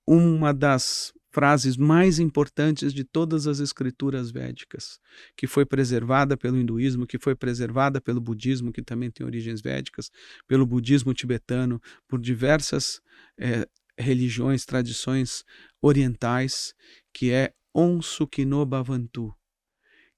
uma das frases mais importantes de todas as escrituras védicas, que foi preservada pelo hinduísmo, que foi preservada pelo budismo, que também tem origens védicas, pelo budismo tibetano, por diversas religiões, tradições orientais, que é Om Sukino Bhavantu,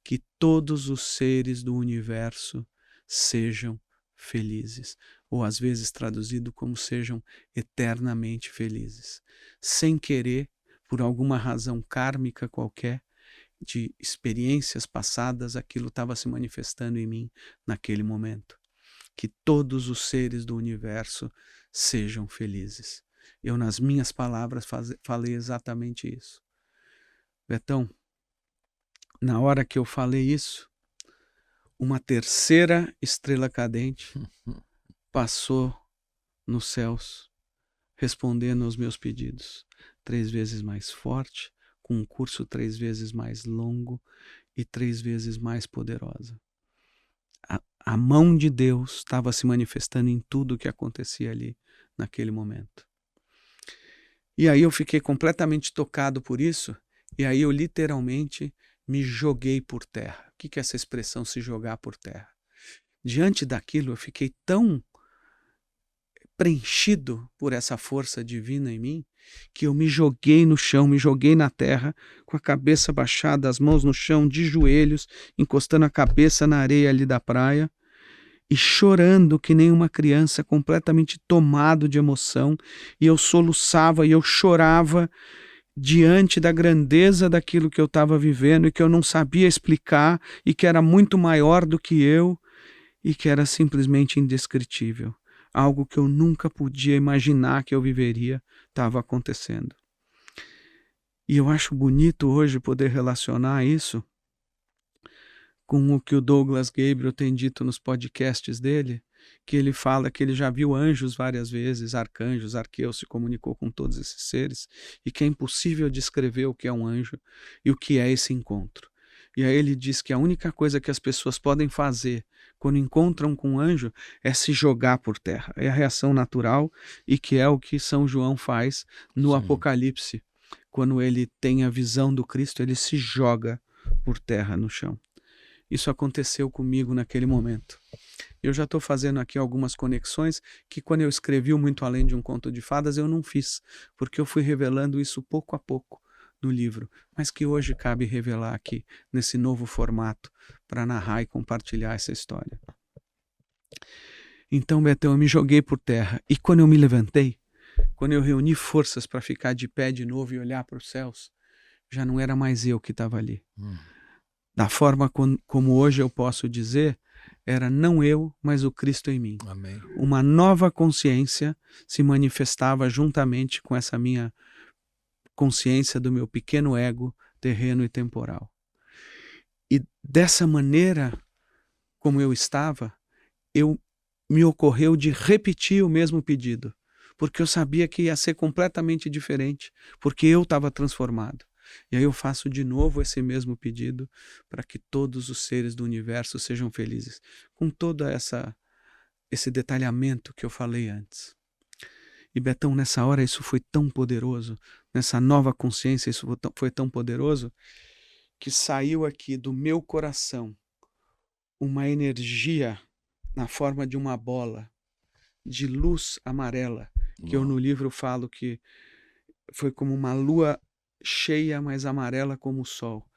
que todos os seres do universo sejam felizes, ou às vezes traduzido como sejam eternamente felizes. Sem querer, por alguma razão kármica qualquer, de experiências passadas, aquilo estava se manifestando em mim naquele momento. que todos os seres do universo sejam felizes. Eu, nas minhas palavras, falei exatamente isso. Betão, na hora que eu falei isso, uma terceira estrela cadente passou nos céus, respondendo aos meus pedidos, 3 vezes mais forte, com um curso 3 vezes mais longo e 3 vezes mais poderosa. A mão de Deus estava se manifestando em tudo o que acontecia ali, naquele momento. E aí eu fiquei completamente tocado por isso, e aí eu literalmente me joguei por terra. O que é essa expressão, se jogar por terra? Diante daquilo, eu fiquei tão preenchido por essa força divina em mim, que eu me joguei no chão, me joguei na terra, com a cabeça baixada, as mãos no chão, de joelhos, encostando a cabeça na areia ali da praia, e chorando que nem uma criança, completamente tomado de emoção, e eu soluçava e eu chorava diante da grandeza daquilo que eu estava vivendo e que eu não sabia explicar e que era muito maior do que eu e que era simplesmente indescritível. Algo que eu nunca podia imaginar que eu viveria estava acontecendo. E eu acho bonito hoje poder relacionar isso com o que o Douglas Gabriel tem dito nos podcasts dele, que ele fala que ele já viu anjos várias vezes, arcanjos, arqueus, se comunicou com todos esses seres, e que é impossível descrever o que é um anjo e o que é esse encontro. E aí ele diz que a única coisa que as pessoas podem fazer quando encontram com um anjo é se jogar por terra. É a reação natural e que é o que São João faz no Sim. Apocalipse. Quando ele tem a visão do Cristo, ele se joga por terra no chão. Isso aconteceu comigo naquele momento. Eu já estou fazendo aqui algumas conexões que quando eu escrevi o Muito Além de um Conto de Fadas eu não fiz, porque eu fui revelando isso pouco a pouco no livro, mas que hoje cabe revelar aqui, nesse novo formato, para narrar e compartilhar essa história. Então, Betão, eu me joguei por terra, e quando eu me levantei, quando eu reuni forças para ficar de pé de novo e olhar para os céus, já não era mais eu que estava ali. Da forma como hoje eu posso dizer, era não eu, mas o Cristo em mim. Amém. Uma nova consciência se manifestava juntamente com essa minha consciência do meu pequeno ego terreno e temporal. E dessa maneira como eu estava, me ocorreu de repetir o mesmo pedido, porque eu sabia que ia ser completamente diferente, porque eu estava transformado. E aí eu faço de novo esse mesmo pedido para que todos os seres do universo sejam felizes, com todo esse detalhamento que eu falei antes. E Betão, nessa hora isso foi tão poderoso, nessa nova consciência isso foi tão poderoso, que saiu aqui do meu coração uma energia na forma de uma bola de luz amarela, que eu no livro falo que foi como uma lua cheia, mas amarela como o sol.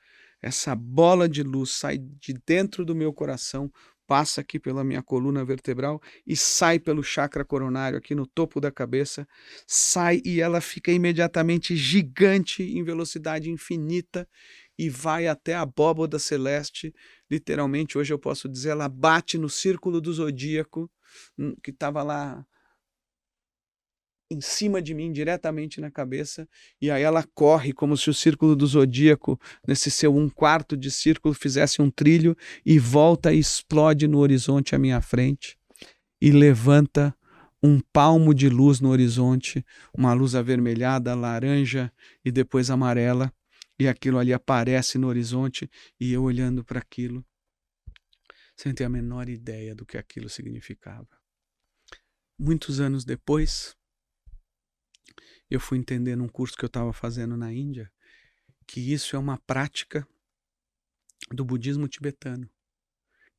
Essa bola de luz sai de dentro do meu coração, passa aqui pela minha coluna vertebral e sai pelo chakra coronário, aqui no topo da cabeça, sai e ela fica imediatamente gigante em velocidade infinita e vai até a abóboda celeste. Literalmente, hoje eu posso dizer, ela bate no círculo do zodíaco, que estava lá em cima de mim, diretamente na cabeça, e aí ela corre como se o círculo do zodíaco, nesse seu 1/4 de círculo, fizesse um trilho e volta e explode no horizonte à minha frente e levanta um palmo de luz no horizonte, uma luz avermelhada, laranja e depois amarela, e aquilo ali aparece no horizonte e eu olhando para aquilo, sem ter a menor ideia do que aquilo significava. Muitos anos depois, eu fui entender num curso que eu estava fazendo na Índia que isso é uma prática do budismo tibetano,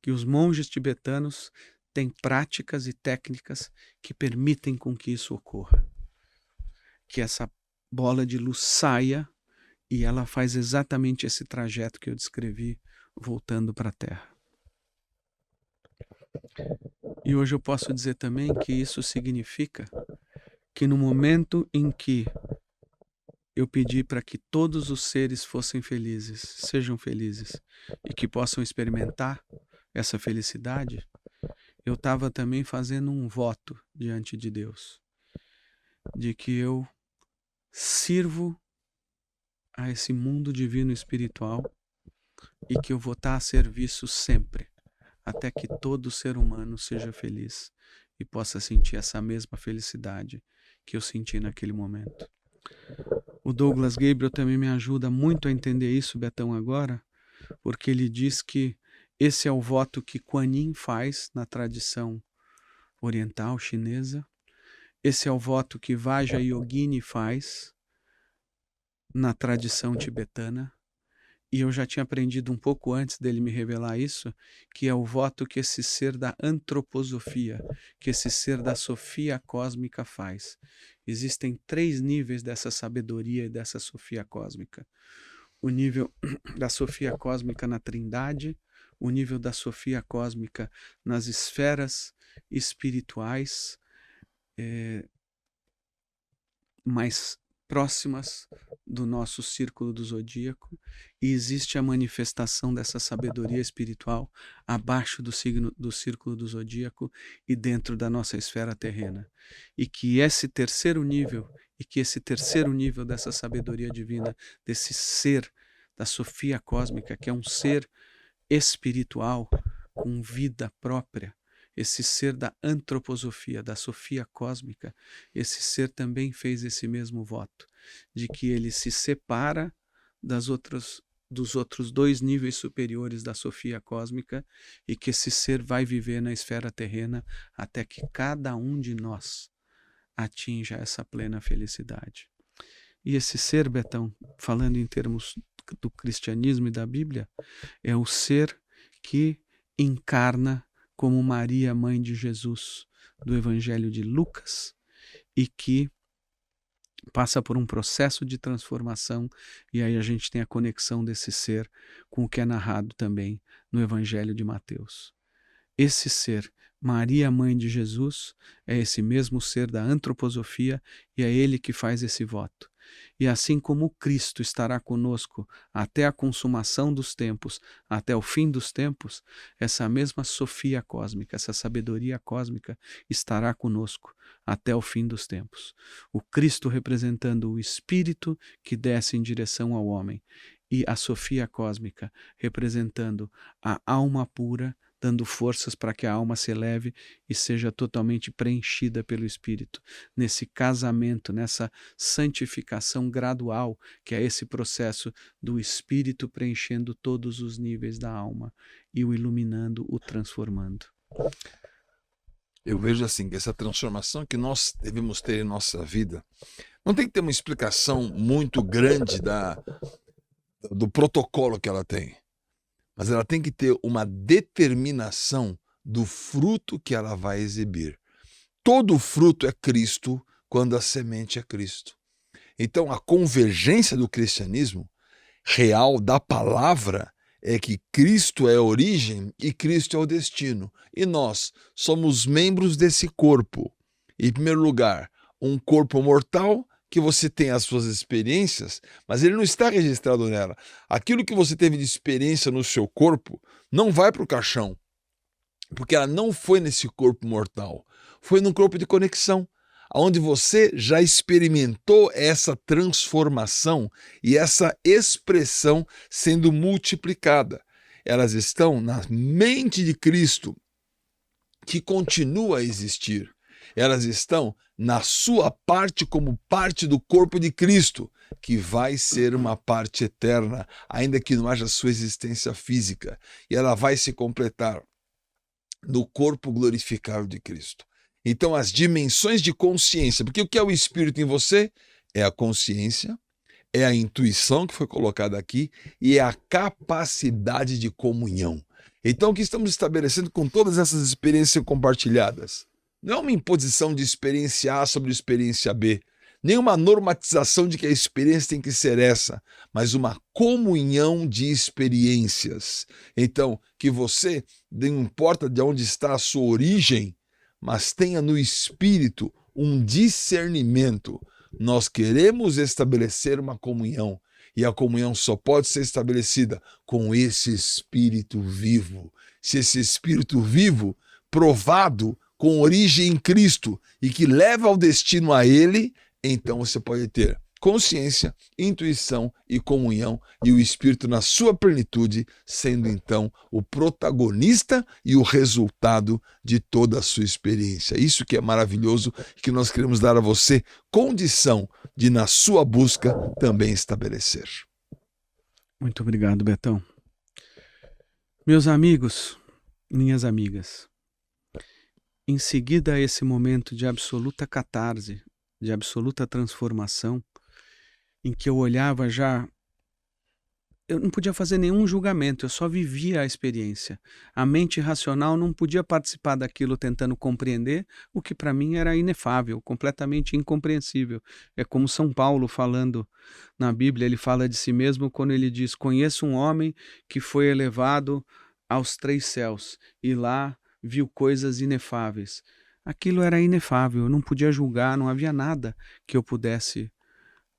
que os monges tibetanos têm práticas e técnicas que permitem com que isso ocorra, que essa bola de luz saia e ela faz exatamente esse trajeto que eu descrevi, voltando para a Terra. E hoje eu posso dizer também que isso significa que no momento em que eu pedi para que todos os seres fossem felizes, sejam felizes, e que possam experimentar essa felicidade, eu estava também fazendo um voto diante de Deus, de que eu sirvo a esse mundo divino espiritual e que eu vou estar a serviço sempre, até que todo ser humano seja feliz e possa sentir essa mesma felicidade que eu senti naquele momento. O Douglas Gabriel também me ajuda muito a entender isso, Betão, agora, porque ele diz que esse é o voto que Kuan Yin faz na tradição oriental chinesa, esse é o voto que Vajrayogini faz na tradição tibetana, e eu já tinha aprendido um pouco antes dele me revelar isso, que é o voto que esse ser da antroposofia, que esse ser da sofia cósmica faz. Existem 3 níveis dessa sabedoria e dessa sofia cósmica. O nível da sofia cósmica na Trindade, o nível da sofia cósmica nas esferas espirituais mais próximas do nosso círculo do zodíaco, e existe a manifestação dessa sabedoria espiritual abaixo do círculo do zodíaco e dentro da nossa esfera terrena. E que esse terceiro nível dessa sabedoria divina, desse ser da sofia cósmica, que é um ser espiritual com vida própria, esse ser da antroposofia, da sofia cósmica, esse ser também fez esse mesmo voto, de que ele se separa dos outros 2 níveis superiores da sofia cósmica e que esse ser vai viver na esfera terrena até que cada um de nós atinja essa plena felicidade. E esse ser, Betão, falando em termos do cristianismo e da Bíblia, é o ser que encarna como Maria, mãe de Jesus, do Evangelho de Lucas, e que passa por um processo de transformação, e aí a gente tem a conexão desse ser com o que é narrado também no Evangelho de Mateus. Esse ser, Maria, mãe de Jesus, é esse mesmo ser da antroposofia, e é ele que faz esse voto. E assim como o Cristo estará conosco até a consumação dos tempos, até o fim dos tempos, essa mesma sofia cósmica, essa sabedoria cósmica estará conosco até o fim dos tempos. O Cristo representando o Espírito que desce em direção ao homem, e a sofia cósmica representando a alma pura, dando forças para que a alma se eleve e seja totalmente preenchida pelo Espírito, nesse casamento, nessa santificação gradual, que é esse processo do Espírito preenchendo todos os níveis da alma e o iluminando, o transformando. Eu vejo assim, que essa transformação que nós devemos ter em nossa vida, não tem que ter uma explicação muito grande do protocolo que ela tem, mas ela tem que ter uma determinação do fruto que ela vai exibir. Todo fruto é Cristo quando a semente é Cristo. Então, a convergência do cristianismo real, da palavra, é que Cristo é a origem e Cristo é o destino. E nós somos membros desse corpo. Em primeiro lugar, um corpo mortal, que você tem as suas experiências, mas ele não está registrado nela. Aquilo que você teve de experiência no seu corpo não vai para o caixão, porque ela não foi nesse corpo mortal, foi num corpo de conexão, onde você já experimentou essa transformação e essa expressão sendo multiplicada. Elas estão na mente de Cristo, que continua a existir. Elas estão na sua parte como parte do corpo de Cristo, que vai ser uma parte eterna, ainda que não haja sua existência física. E ela vai se completar no corpo glorificado de Cristo. Então, as dimensões de consciência, porque o que é o Espírito em você? É a consciência, é a intuição que foi colocada aqui e é a capacidade de comunhão. Então, o que estamos estabelecendo com todas essas experiências compartilhadas? Não é uma imposição de experiência A sobre experiência B, nem uma normatização de que a experiência tem que ser essa, mas uma comunhão de experiências. Então, que você, não importa de onde está a sua origem, mas tenha no espírito um discernimento. Nós queremos estabelecer uma comunhão, e a comunhão só pode ser estabelecida com esse espírito vivo. Se esse espírito vivo provado, com origem em Cristo e que leva ao destino a Ele, então você pode ter consciência, intuição e comunhão, e o Espírito na sua plenitude, sendo então o protagonista e o resultado de toda a sua experiência. Isso que é maravilhoso, que nós queremos dar a você condição de, na sua busca, também estabelecer. Muito obrigado, Betão. Meus amigos, minhas amigas, em seguida a esse momento de absoluta catarse, de absoluta transformação, em que eu olhava já, eu não podia fazer nenhum julgamento, eu só vivia a experiência. A mente racional não podia participar daquilo tentando compreender o que para mim era inefável, completamente incompreensível. É como São Paulo falando na Bíblia, ele fala de si mesmo quando ele diz: conheço um homem que foi elevado aos 3 céus e lá viu coisas inefáveis. Aquilo era inefável, eu não podia julgar, não havia nada que eu pudesse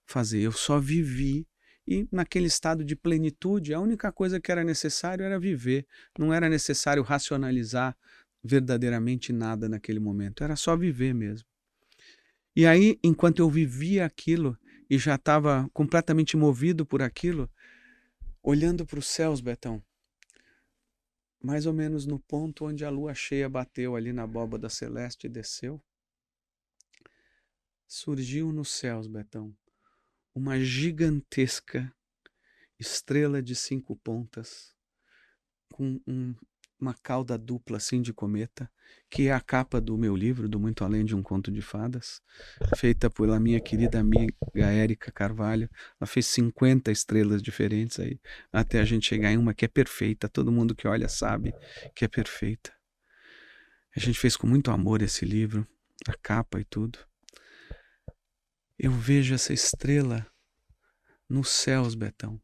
fazer. Eu só vivi, e naquele estado de plenitude, a única coisa que era necessário era viver. Não era necessário racionalizar verdadeiramente nada naquele momento. Era só viver mesmo. E aí, enquanto eu vivia aquilo e já estava completamente movido por aquilo, olhando para os céus, Betão, mais ou menos no ponto onde a lua cheia bateu ali na abóbada celeste e desceu, surgiu nos céus, Betão, uma gigantesca estrela de 5 pontas, com uma cauda dupla assim de cometa, que é a capa do meu livro, do Muito Além de um Conto de Fadas, feita pela minha querida amiga Érica Carvalho. Ela fez 50 estrelas diferentes aí, até a gente chegar em uma que é perfeita, todo mundo que olha sabe que é perfeita. A gente fez com muito amor esse livro, a capa e tudo. Eu vejo essa estrela nos céus, Betão.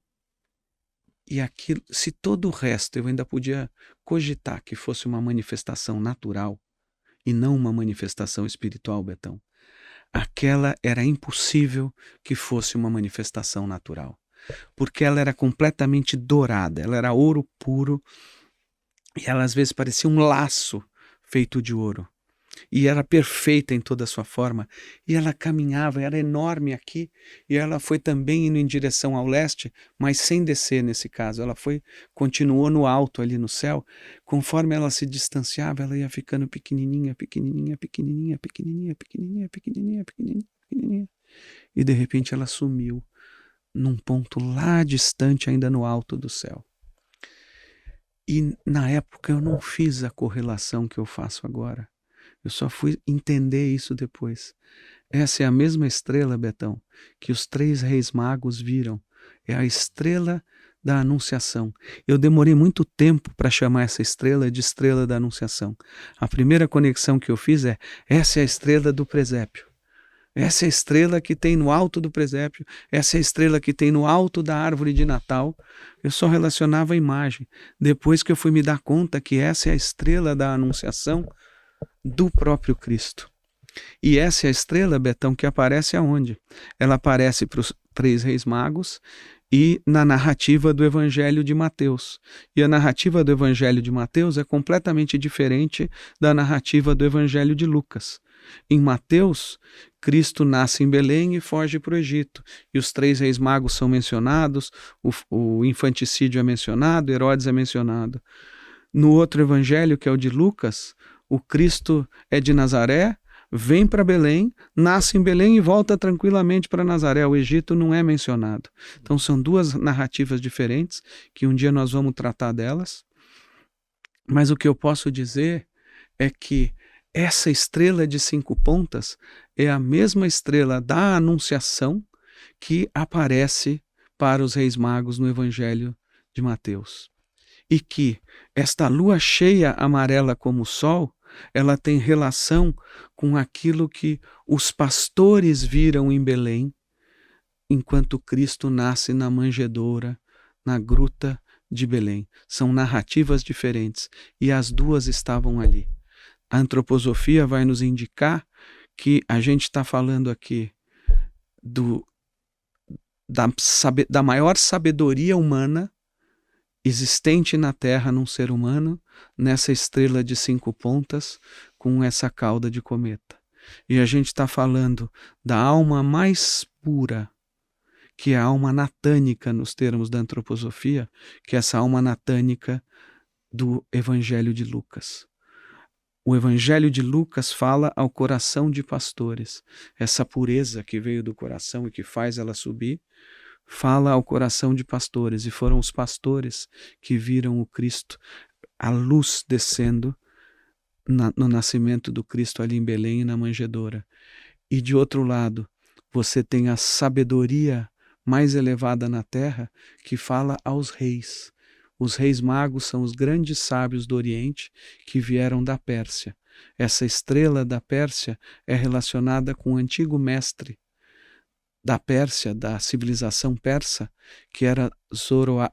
E aquilo, se todo o resto eu ainda podia cogitar que fosse uma manifestação natural e não uma manifestação espiritual, Betão, aquela era impossível que fosse uma manifestação natural, porque ela era completamente dourada, ela era ouro puro, e ela às vezes parecia um laço feito de ouro. E era perfeita em toda a sua forma, e ela caminhava, era enorme aqui, e ela foi também indo em direção ao leste, mas sem descer nesse caso, ela continuou no alto ali no céu. Conforme ela se distanciava, ela ia ficando pequenininha, pequenininha, pequenininha, pequenininha, pequenininha, pequenininha, pequenininha, pequenininha, e de repente ela sumiu num ponto lá distante, ainda no alto do céu. E na época eu não fiz a correlação que eu faço agora. Eu só fui entender isso depois. Essa é a mesma estrela, Betão, que os 3 reis magos viram. É a estrela da Anunciação. Eu demorei muito tempo para chamar essa estrela de estrela da Anunciação. A primeira conexão que eu fiz é: essa é a estrela do presépio. Essa é a estrela que tem no alto do presépio. Essa é a estrela que tem no alto da árvore de Natal. Eu só relacionava a imagem. Depois que eu fui me dar conta que essa é a estrela da Anunciação do próprio Cristo. E essa é a estrela, Betão, que aparece aonde? Ela aparece para os 3 reis magos e na narrativa do Evangelho de Mateus. E a narrativa do Evangelho de Mateus é completamente diferente da narrativa do Evangelho de Lucas. Em Mateus, Cristo nasce em Belém e foge para o Egito. E os 3 reis magos são mencionados, o infanticídio é mencionado, Herodes é mencionado. No outro evangelho, que é o de Lucas, o Cristo é de Nazaré, vem para Belém, nasce em Belém e volta tranquilamente para Nazaré. O Egito não é mencionado. Então são 2 narrativas diferentes, que um dia nós vamos tratar delas. Mas o que eu posso dizer é que essa estrela de 5 pontas é a mesma estrela da Anunciação que aparece para os reis magos no Evangelho de Mateus. E que esta lua cheia amarela como o sol, ela tem relação com aquilo que os pastores viram em Belém, enquanto Cristo nasce na manjedoura, na gruta de Belém. São narrativas diferentes e as 2 estavam ali. A antroposofia vai nos indicar que a gente está falando aqui da maior sabedoria humana existente na Terra num ser humano, nessa estrela de 5 pontas, com essa cauda de cometa. E a gente está falando da alma mais pura, que é a alma natânica nos termos da antroposofia, que é essa alma natânica do Evangelho de Lucas. O Evangelho de Lucas fala ao coração de pastores. Essa pureza que veio do coração e que faz ela subir, fala ao coração de pastores. E foram os pastores que viram o Cristo, a luz descendo no nascimento do Cristo ali em Belém e na manjedoura. E de outro lado, você tem a sabedoria mais elevada na terra, que fala aos reis. Os reis magos são os grandes sábios do Oriente que vieram da Pérsia. Essa estrela da Pérsia é relacionada com o antigo mestre da Pérsia, da civilização persa, que era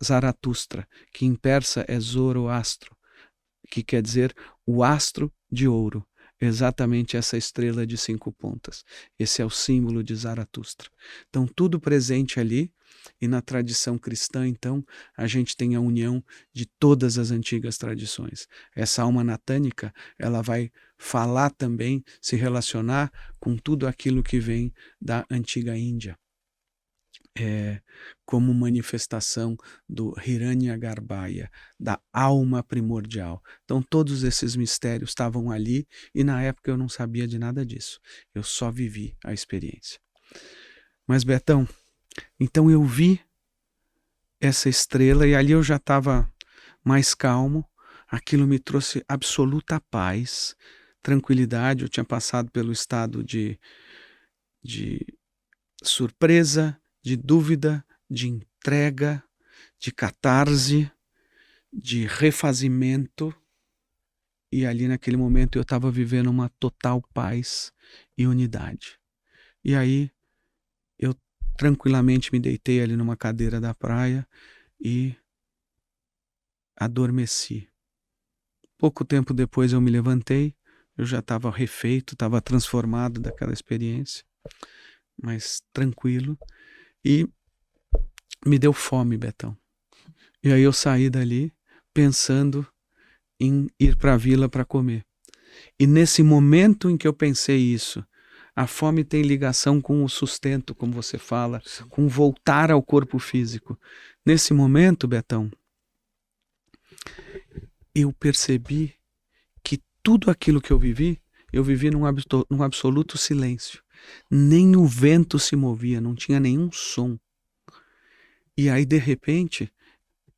Zaratustra, que em persa é Zoroastro, que quer dizer o astro de ouro. Exatamente essa estrela de 5 pontas. Esse é o símbolo de Zaratustra. Então, tudo presente ali, e na tradição cristã, então, a gente tem a união de todas as antigas tradições. Essa alma natânica, ela vai falar também, se relacionar com tudo aquilo que vem da antiga Índia. Como manifestação do Hiranyagarbhaya, da alma primordial. Então todos esses mistérios estavam ali e na época eu não sabia de nada disso. Eu só vivi a experiência. Mas Betão, então eu vi essa estrela e ali eu já estava mais calmo, aquilo me trouxe absoluta paz, tranquilidade. Eu tinha passado pelo estado de surpresa, de dúvida, de entrega, de catarse, de refazimento. E ali naquele momento eu estava vivendo uma total paz e unidade. E aí eu tranquilamente me deitei ali numa cadeira da praia e adormeci. Pouco tempo depois eu me levantei, eu já estava refeito, estava transformado daquela experiência, mas tranquilo. E me deu fome, Betão. E aí eu saí dali pensando em ir para a vila para comer. E nesse momento em que eu pensei isso, a fome tem ligação com o sustento, como você fala, com voltar ao corpo físico. Nesse momento, Betão, eu percebi que tudo aquilo que eu vivi num absoluto silêncio. Nem o vento se movia, não tinha nenhum som. E aí, de repente,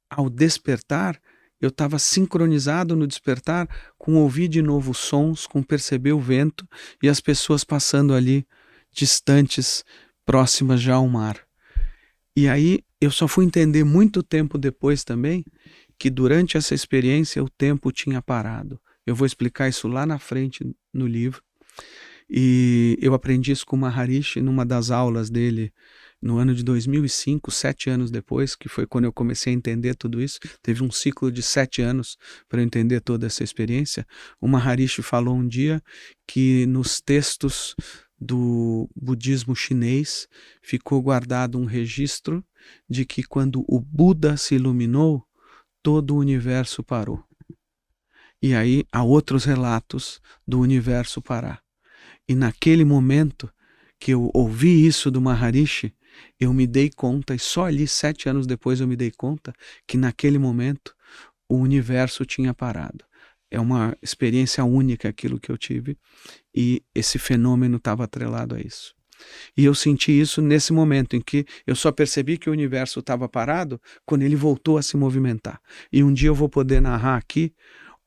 ao despertar, eu estava sincronizado no despertar com ouvir de novo os sons, com perceber o vento e as pessoas passando ali, distantes, próximas já ao mar. E aí eu só fui entender muito tempo depois também que durante essa experiência o tempo tinha parado. Eu vou explicar isso lá na frente no livro. E eu aprendi isso com o Maharishi numa das aulas dele no ano de 2005, 7 anos depois, que foi quando eu comecei a entender tudo isso. Teve um ciclo de 7 anos para eu entender toda essa experiência. O Maharishi falou um dia que nos textos do budismo chinês ficou guardado um registro de que quando o Buda se iluminou, todo o universo parou. E aí há outros relatos do universo parar. E naquele momento que eu ouvi isso do Maharishi, eu me dei conta, e só ali 7 anos depois eu me dei conta, que naquele momento o universo tinha parado. É uma experiência única aquilo que eu tive, e esse fenômeno estava atrelado a isso. E eu senti isso nesse momento em que eu só percebi que o universo estava parado quando ele voltou a se movimentar. E um dia eu vou poder narrar aqui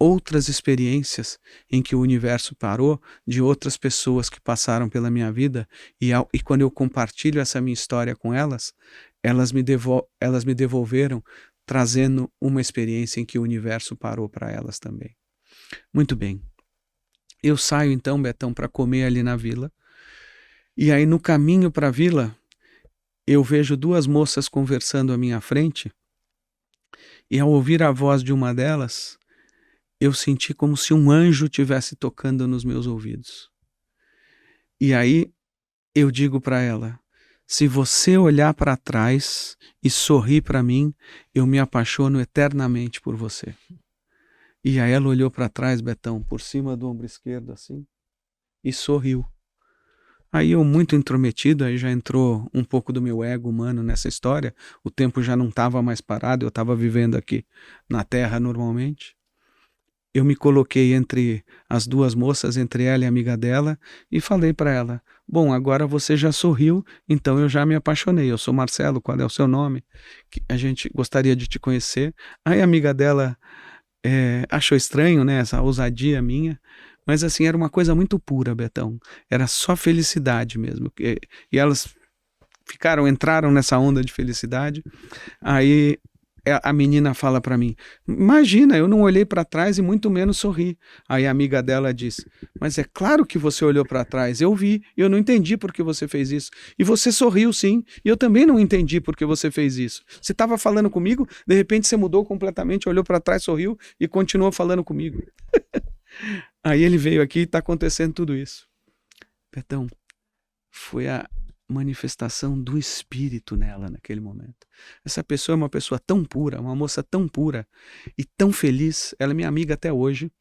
outras experiências em que o universo parou, de outras pessoas que passaram pela minha vida, e quando eu compartilho essa minha história com elas, elas me devolveram, trazendo uma experiência em que o universo parou para elas também. Muito bem. Eu saio então, Betão, para comer ali na vila, e aí no caminho para a vila, eu vejo 2 moças conversando à minha frente, e ao ouvir a voz de uma delas, eu senti como se um anjo estivesse tocando nos meus ouvidos. E aí eu digo para ela, Se você olhar para trás e sorrir para mim, eu me apaixono eternamente por você. E aí ela olhou para trás, Betão, por cima do ombro esquerdo assim, e sorriu. Aí eu, muito intrometido, aí já entrou um pouco do meu ego humano nessa história. O tempo já não estava mais parado, eu estava vivendo aqui na Terra normalmente. Eu me coloquei entre as duas moças, entre ela e a amiga dela, e falei para ela: bom, agora você já sorriu, então eu já me apaixonei. Eu sou Marcelo, qual é o seu nome? A gente gostaria de te conhecer. Aí a amiga dela achou estranho, né, essa ousadia minha, mas assim, era uma coisa muito pura, Betão. Era só felicidade mesmo. E elas entraram nessa onda de felicidade. Aí a menina fala para mim: imagina, eu não olhei para trás e muito menos sorri. Aí a amiga dela diz: mas é claro que você olhou para trás, eu vi, eu não entendi por que você fez isso. E você sorriu sim, e eu também não entendi por que você fez isso. Você estava falando comigo, de repente você mudou completamente, olhou para trás, sorriu e continuou falando comigo. Aí ele veio aqui e está acontecendo tudo isso. Betão, foi a manifestação do Espírito nela naquele momento. Essa pessoa é uma pessoa tão pura, uma moça tão pura e tão feliz. Ela é minha amiga até hoje,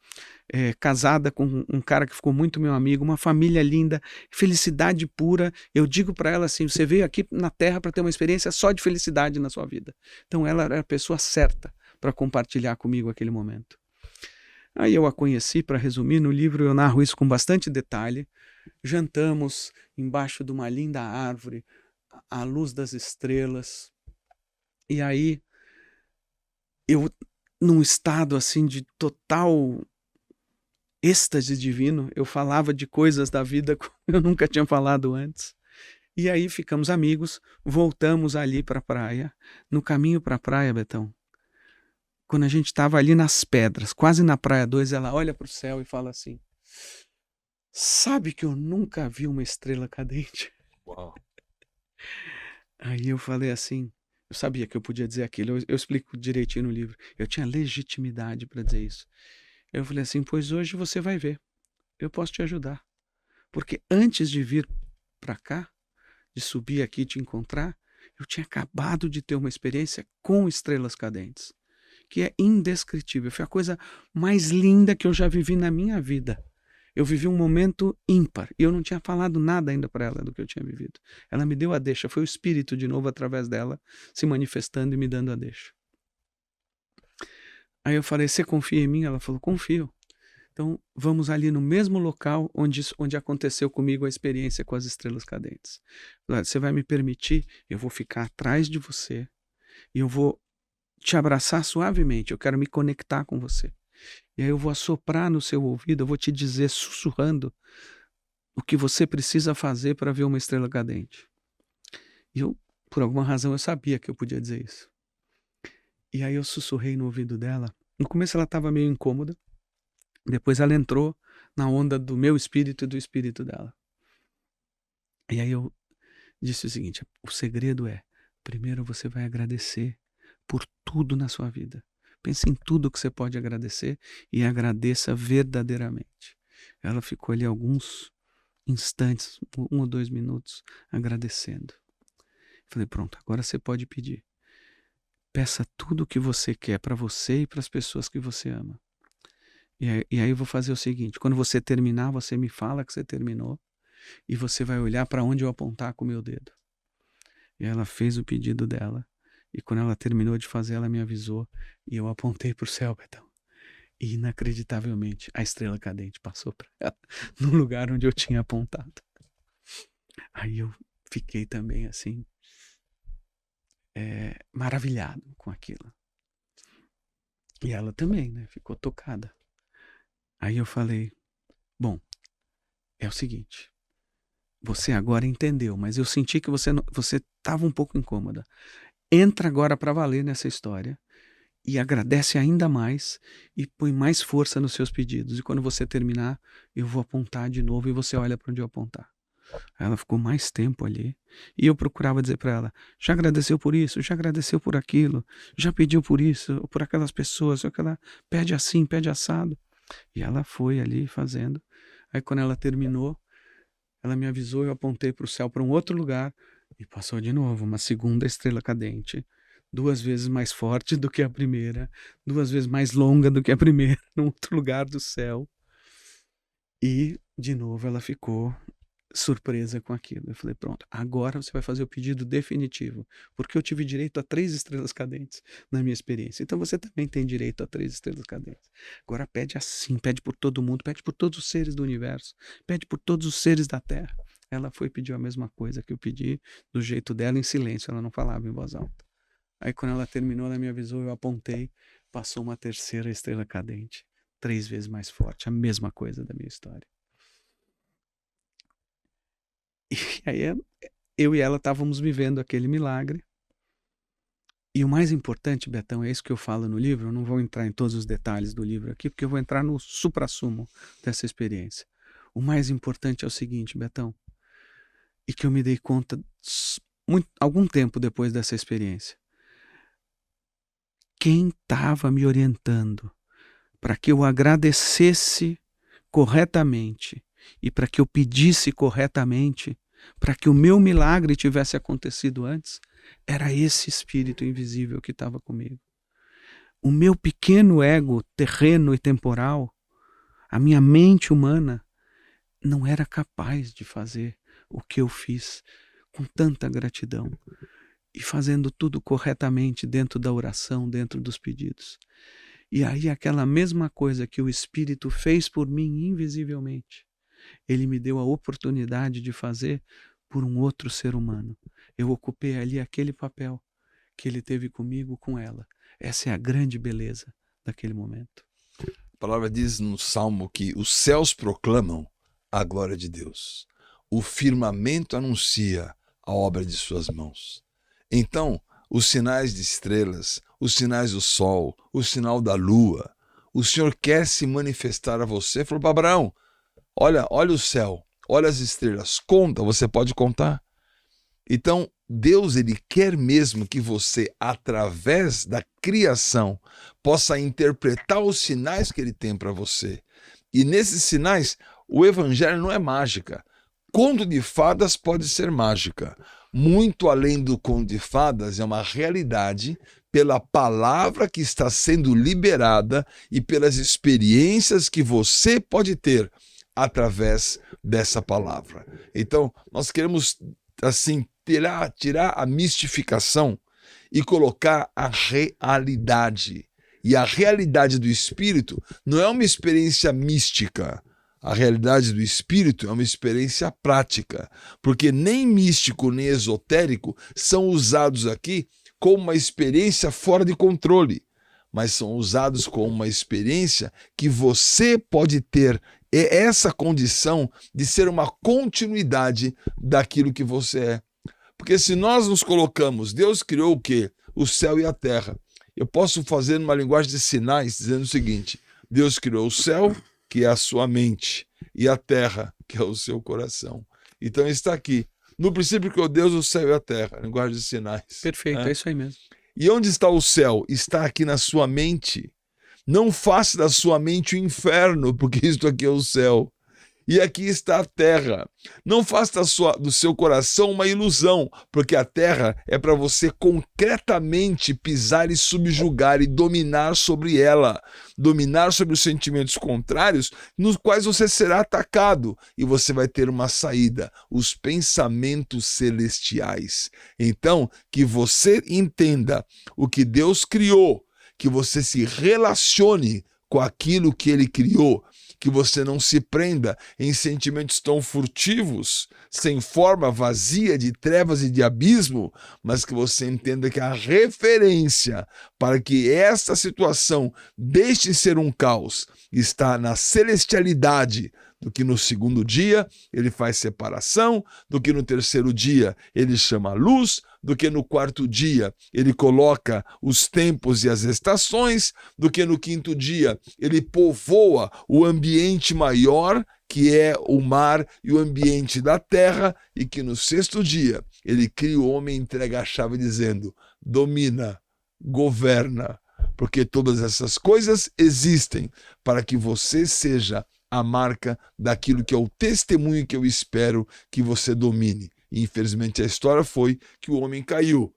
casada com um cara que ficou muito meu amigo, uma família linda, felicidade pura. Eu digo para ela assim: você veio aqui na Terra para ter uma experiência só de felicidade na sua vida. Então ela era a pessoa certa para compartilhar comigo aquele momento. Aí eu a conheci, para resumir, no livro eu narro isso com bastante detalhe. Jantamos embaixo de uma linda árvore, à luz das estrelas. E aí, eu, num estado assim de total êxtase divino, eu falava de coisas da vida como eu nunca tinha falado antes. E aí ficamos amigos, voltamos ali para a praia. No caminho para a praia, Betão, quando a gente estava ali nas pedras, quase na praia 2, ela olha para o céu e fala assim: sabe que eu nunca vi uma estrela cadente? Uau. Aí eu falei assim, eu sabia que eu podia dizer aquilo, eu explico direitinho no livro. Eu tinha legitimidade para dizer isso. Eu falei assim: pois hoje você vai ver, eu posso te ajudar. Porque antes de vir para cá, de subir aqui e te encontrar, eu tinha acabado de ter uma experiência com estrelas cadentes, que é indescritível. Foi a coisa mais linda que eu já vivi na minha vida. Eu vivi um momento ímpar e eu não tinha falado nada ainda para ela do que eu tinha vivido. Ela me deu a deixa, foi o Espírito de novo através dela se manifestando e me dando a deixa. Aí eu falei: você confia em mim? Ela falou: confio. Então vamos ali no mesmo local onde aconteceu comigo a experiência com as estrelas cadentes. Você vai me permitir, eu vou ficar atrás de você e eu vou te abraçar suavemente, eu quero me conectar com você. E aí eu vou assoprar no seu ouvido, eu vou te dizer, sussurrando, o que você precisa fazer para ver uma estrela cadente. E eu, por alguma razão, eu sabia que eu podia dizer isso. E aí eu sussurrei no ouvido dela. No começo ela estava meio incômoda, depois ela entrou na onda do meu espírito e do espírito dela. E aí eu disse o seguinte: o segredo é, primeiro você vai agradecer por tudo na sua vida. Pense em tudo que você pode agradecer e agradeça verdadeiramente. Ela ficou ali alguns instantes, 1 ou 2 minutos, agradecendo. Falei: pronto, agora você pode pedir. Peça tudo o que você quer para você e para as pessoas que você ama. E aí eu vou fazer o seguinte: quando você terminar, você me fala que você terminou e você vai olhar para onde eu apontar com o meu dedo. E ela fez o pedido dela. E quando ela terminou de fazer, ela me avisou e eu apontei para o céu, Betão. E inacreditavelmente, a estrela cadente passou para ela no lugar onde eu tinha apontado. Aí eu fiquei também assim, maravilhado com aquilo. E ela também, né? Ficou tocada. Aí eu falei: bom, é o seguinte, você agora entendeu, mas eu senti que você estava um pouco incômoda. Entra agora para valer nessa história e agradece ainda mais e põe mais força nos seus pedidos. E quando você terminar, eu vou apontar de novo e você olha para onde eu apontar. Ela ficou mais tempo ali e eu procurava dizer para ela: já agradeceu por isso, já agradeceu por aquilo, já pediu por isso, por aquelas pessoas, só que ela pede assim, pede assado. E ela foi ali fazendo. Aí quando ela terminou, ela me avisou, eu apontei para o céu, para um outro lugar. E passou de novo, uma segunda estrela cadente, 2 vezes mais forte do que a primeira, 2 vezes mais longa do que a primeira, num outro lugar do céu. E, de novo, ela ficou surpresa com aquilo. Eu falei, pronto, agora você vai fazer o pedido definitivo, porque eu tive direito a 3 estrelas cadentes na minha experiência. Então você também tem direito a 3 estrelas cadentes. Agora pede assim, pede por todo mundo, pede por todos os seres do universo, pede por todos os seres da Terra. Ela foi e pediu a mesma coisa que eu pedi, do jeito dela, em silêncio, ela não falava em voz alta. Aí quando ela terminou, ela me avisou, eu apontei, passou uma terceira estrela cadente, 3 vezes mais forte, a mesma coisa da minha história. E aí eu e ela estávamos vivendo aquele milagre. E o mais importante, Betão, é isso que eu falo no livro. Eu não vou entrar em todos os detalhes do livro aqui, porque eu vou entrar no suprassumo dessa experiência. O mais importante é o seguinte, Betão, e que eu me dei conta algum tempo depois dessa experiência. Quem estava me orientando para que eu agradecesse corretamente e para que eu pedisse corretamente, para que o meu milagre tivesse acontecido antes, era esse espírito invisível que estava comigo. O meu pequeno ego terreno e temporal, a minha mente humana, não era capaz de fazer o que eu fiz com tanta gratidão e fazendo tudo corretamente dentro da oração, dentro dos pedidos. E aí aquela mesma coisa que o Espírito fez por mim invisivelmente, ele me deu a oportunidade de fazer por um outro ser humano. Eu ocupei ali aquele papel que ele teve comigo, com ela. Essa é a grande beleza daquele momento. A palavra diz no Salmo que os céus proclamam a glória de Deus. O firmamento anuncia a obra de suas mãos. Então, os sinais de estrelas, os sinais do sol, o sinal da lua, o Senhor quer se manifestar a você. Falou para Abraão, olha o céu, olha as estrelas, conta, você pode contar. Então, Deus, ele quer mesmo que você, através da criação, possa interpretar os sinais que ele tem para você. E nesses sinais, o evangelho não é mágica. Conto de fadas pode ser mágica. Muito além do conto de fadas, é uma realidade pela palavra que está sendo liberada e pelas experiências que você pode ter através dessa palavra. Então, nós queremos, assim, tirar a mistificação e colocar a realidade. E a realidade do Espírito não é uma experiência mística. A realidade do Espírito é uma experiência prática, porque nem místico nem esotérico são usados aqui como uma experiência fora de controle, mas são usados como uma experiência que você pode ter essa condição de ser uma continuidade daquilo que você é. Porque se nós nos colocamos, Deus criou o quê? O céu e a terra. Eu posso fazer uma linguagem de sinais dizendo o seguinte: Deus criou o céu, que é a sua mente, e a terra, que é o seu coração. Então está aqui. No princípio criou Deus o céu e a terra, linguagem de sinais. Perfeito, é isso aí mesmo. E onde está o céu? Está aqui na sua mente. Não faça da sua mente o inferno, porque isto aqui é o céu. E aqui está a terra. Não faça do seu coração uma ilusão, porque a terra é para você concretamente pisar e subjugar e dominar sobre ela, dominar sobre os sentimentos contrários, nos quais você será atacado e você vai ter uma saída, os pensamentos celestiais. Então, que você entenda o que Deus criou, que você se relacione com aquilo que ele criou, que você não se prenda em sentimentos tão furtivos, sem forma, vazia, de trevas e de abismo, mas que você entenda que a referência para que esta situação deixe de ser um caos está na celestialidade, do que no segundo dia ele faz separação, do que no terceiro dia ele chama luz, do que no quarto dia ele coloca os tempos e as estações, do que no quinto dia ele povoa o ambiente maior, que é o mar e o ambiente da terra, e que no sexto dia ele cria o homem e entrega a chave dizendo: domina, governa, porque todas essas coisas existem para que você seja a marca daquilo que é o testemunho que eu espero que você domine. E, infelizmente, a história foi que o homem caiu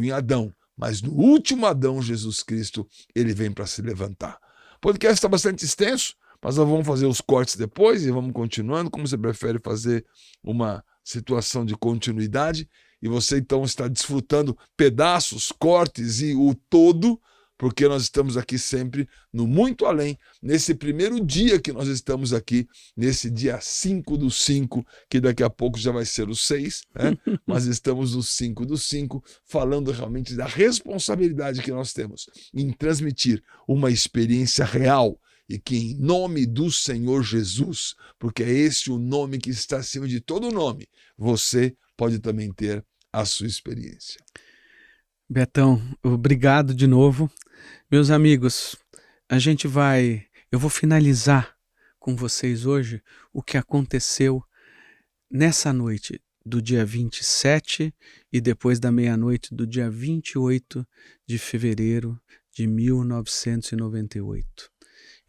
em Adão. Mas no último Adão, Jesus Cristo, ele vem para se levantar. O podcast está bastante extenso, mas nós vamos fazer os cortes depois e vamos continuando. Como você prefere fazer uma situação de continuidade? E você então está desfrutando pedaços, cortes e o todo, porque nós estamos aqui sempre no muito além, nesse primeiro dia que nós estamos aqui, nesse dia 5/5, que daqui a pouco já vai ser o 6, né? Mas estamos no 5/5, falando realmente da responsabilidade que nós temos em transmitir uma experiência real, e que em nome do Senhor Jesus, porque é esse o nome que está acima de todo nome, você pode também ter a sua experiência. Betão, obrigado de novo. Meus amigos, eu vou finalizar com vocês hoje o que aconteceu nessa noite do dia 27 e depois da meia-noite do dia 28 de fevereiro de 1998.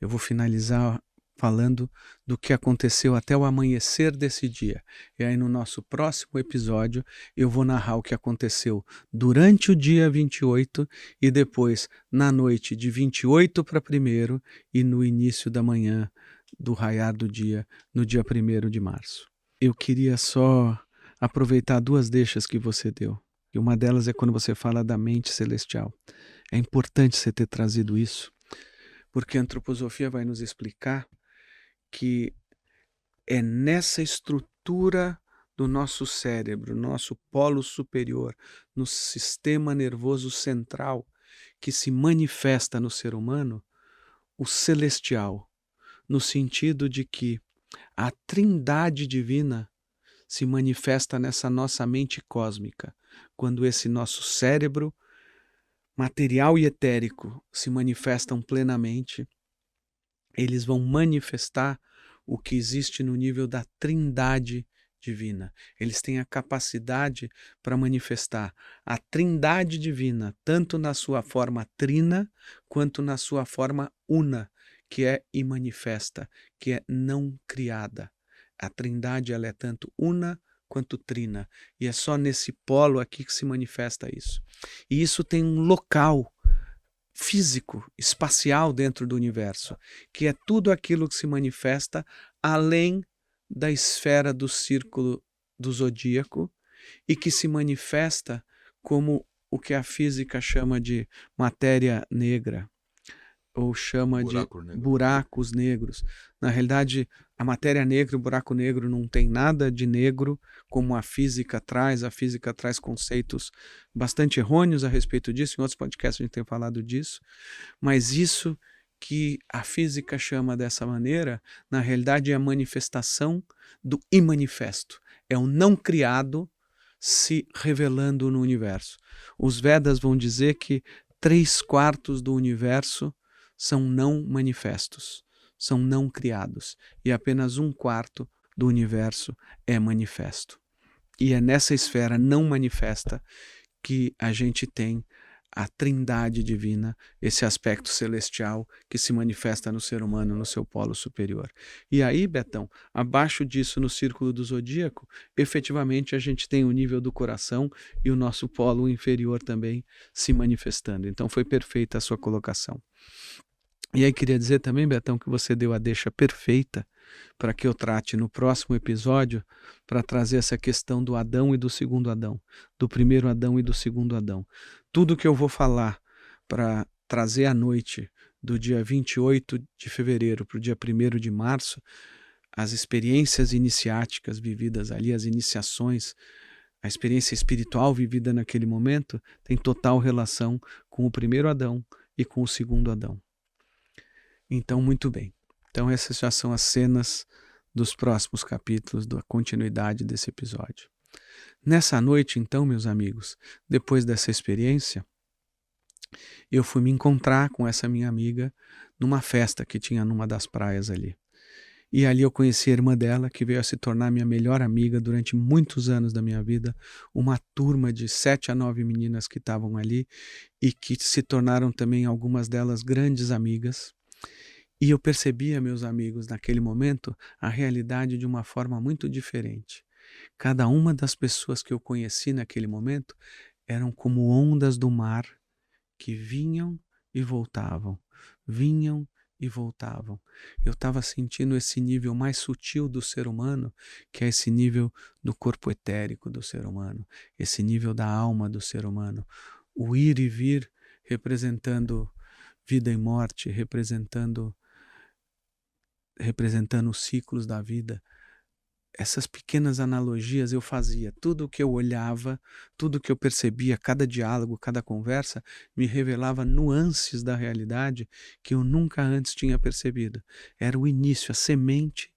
Eu vou finalizar falando do que aconteceu até o amanhecer desse dia. E aí no nosso próximo episódio eu vou narrar o que aconteceu durante o dia 28 e depois na noite de 28 para 1º e no início da manhã do raiar do dia, no dia 1º de março. Eu queria só aproveitar 2 deixas que você deu. E uma delas é quando você fala da mente celestial. É importante você ter trazido isso, porque a antroposofia vai nos explicar que é nessa estrutura do nosso cérebro, nosso polo superior, no sistema nervoso central, que se manifesta no ser humano o celestial, no sentido de que a trindade divina se manifesta nessa nossa mente cósmica, quando esse nosso cérebro material e etérico se manifestam plenamente, eles vão manifestar o que existe no nível da trindade divina. Eles têm a capacidade para manifestar a trindade divina, tanto na sua forma trina, quanto na sua forma una, que é imanifesta, que é não criada. A trindade ela é tanto una quanto trina, e é só nesse polo aqui que se manifesta isso. E isso tem um local físico, espacial dentro do universo, que é tudo aquilo que se manifesta além da esfera do círculo do zodíaco e que se manifesta como o que a física chama de matéria negra ou chama de buracos negros. Na realidade, a matéria negra e o buraco negro não tem nada de negro, como a física traz. A física traz conceitos bastante errôneos a respeito disso. Em outros podcasts a gente tem falado disso. Mas isso que a física chama dessa maneira, na realidade é a manifestação do imanifesto. É o não criado se revelando no universo. Os Vedas vão dizer que 3/4 do universo são não manifestos, são não criados, e apenas 1/4 do universo é manifesto. E é nessa esfera não manifesta que a gente tem a trindade divina, esse aspecto celestial que se manifesta no ser humano, no seu polo superior. E aí, Betão, abaixo disso, no círculo do zodíaco, efetivamente a gente tem o nível do coração e o nosso polo inferior também se manifestando. Então foi perfeita a sua colocação. E aí queria dizer também, Betão, que você deu a deixa perfeita para que eu trate no próximo episódio, para trazer essa questão do Adão e do segundo Adão, do primeiro Adão e do segundo Adão. Tudo que eu vou falar para trazer à noite do dia 28 de fevereiro para o dia 1º de março, as experiências iniciáticas vividas ali, as iniciações, a experiência espiritual vivida naquele momento, tem total relação com o primeiro Adão e com o segundo Adão. Então, muito bem. Então, essas já são as cenas dos próximos capítulos, da continuidade desse episódio. Nessa noite, então, meus amigos, depois dessa experiência, eu fui me encontrar com essa minha amiga numa festa que tinha numa das praias ali. E ali eu conheci a irmã dela, que veio a se tornar minha melhor amiga durante muitos anos da minha vida, uma turma de 7 a 9 meninas que estavam ali e que se tornaram também algumas delas grandes amigas. E eu percebia, meus amigos, naquele momento, a realidade de uma forma muito diferente. Cada uma das pessoas que eu conheci naquele momento eram como ondas do mar que vinham e voltavam, vinham e voltavam. Eu estava sentindo esse nível mais sutil do ser humano, que é esse nível do corpo etérico do ser humano, esse nível da alma do ser humano. O ir e vir representando vida e morte, representando os ciclos da vida. Essas pequenas analogias eu fazia. Tudo que eu olhava, tudo que eu percebia, cada diálogo, cada conversa, me revelava nuances da realidade que eu nunca antes tinha percebido. Era o início, a semente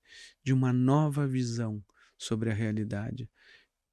de uma nova visão sobre a realidade,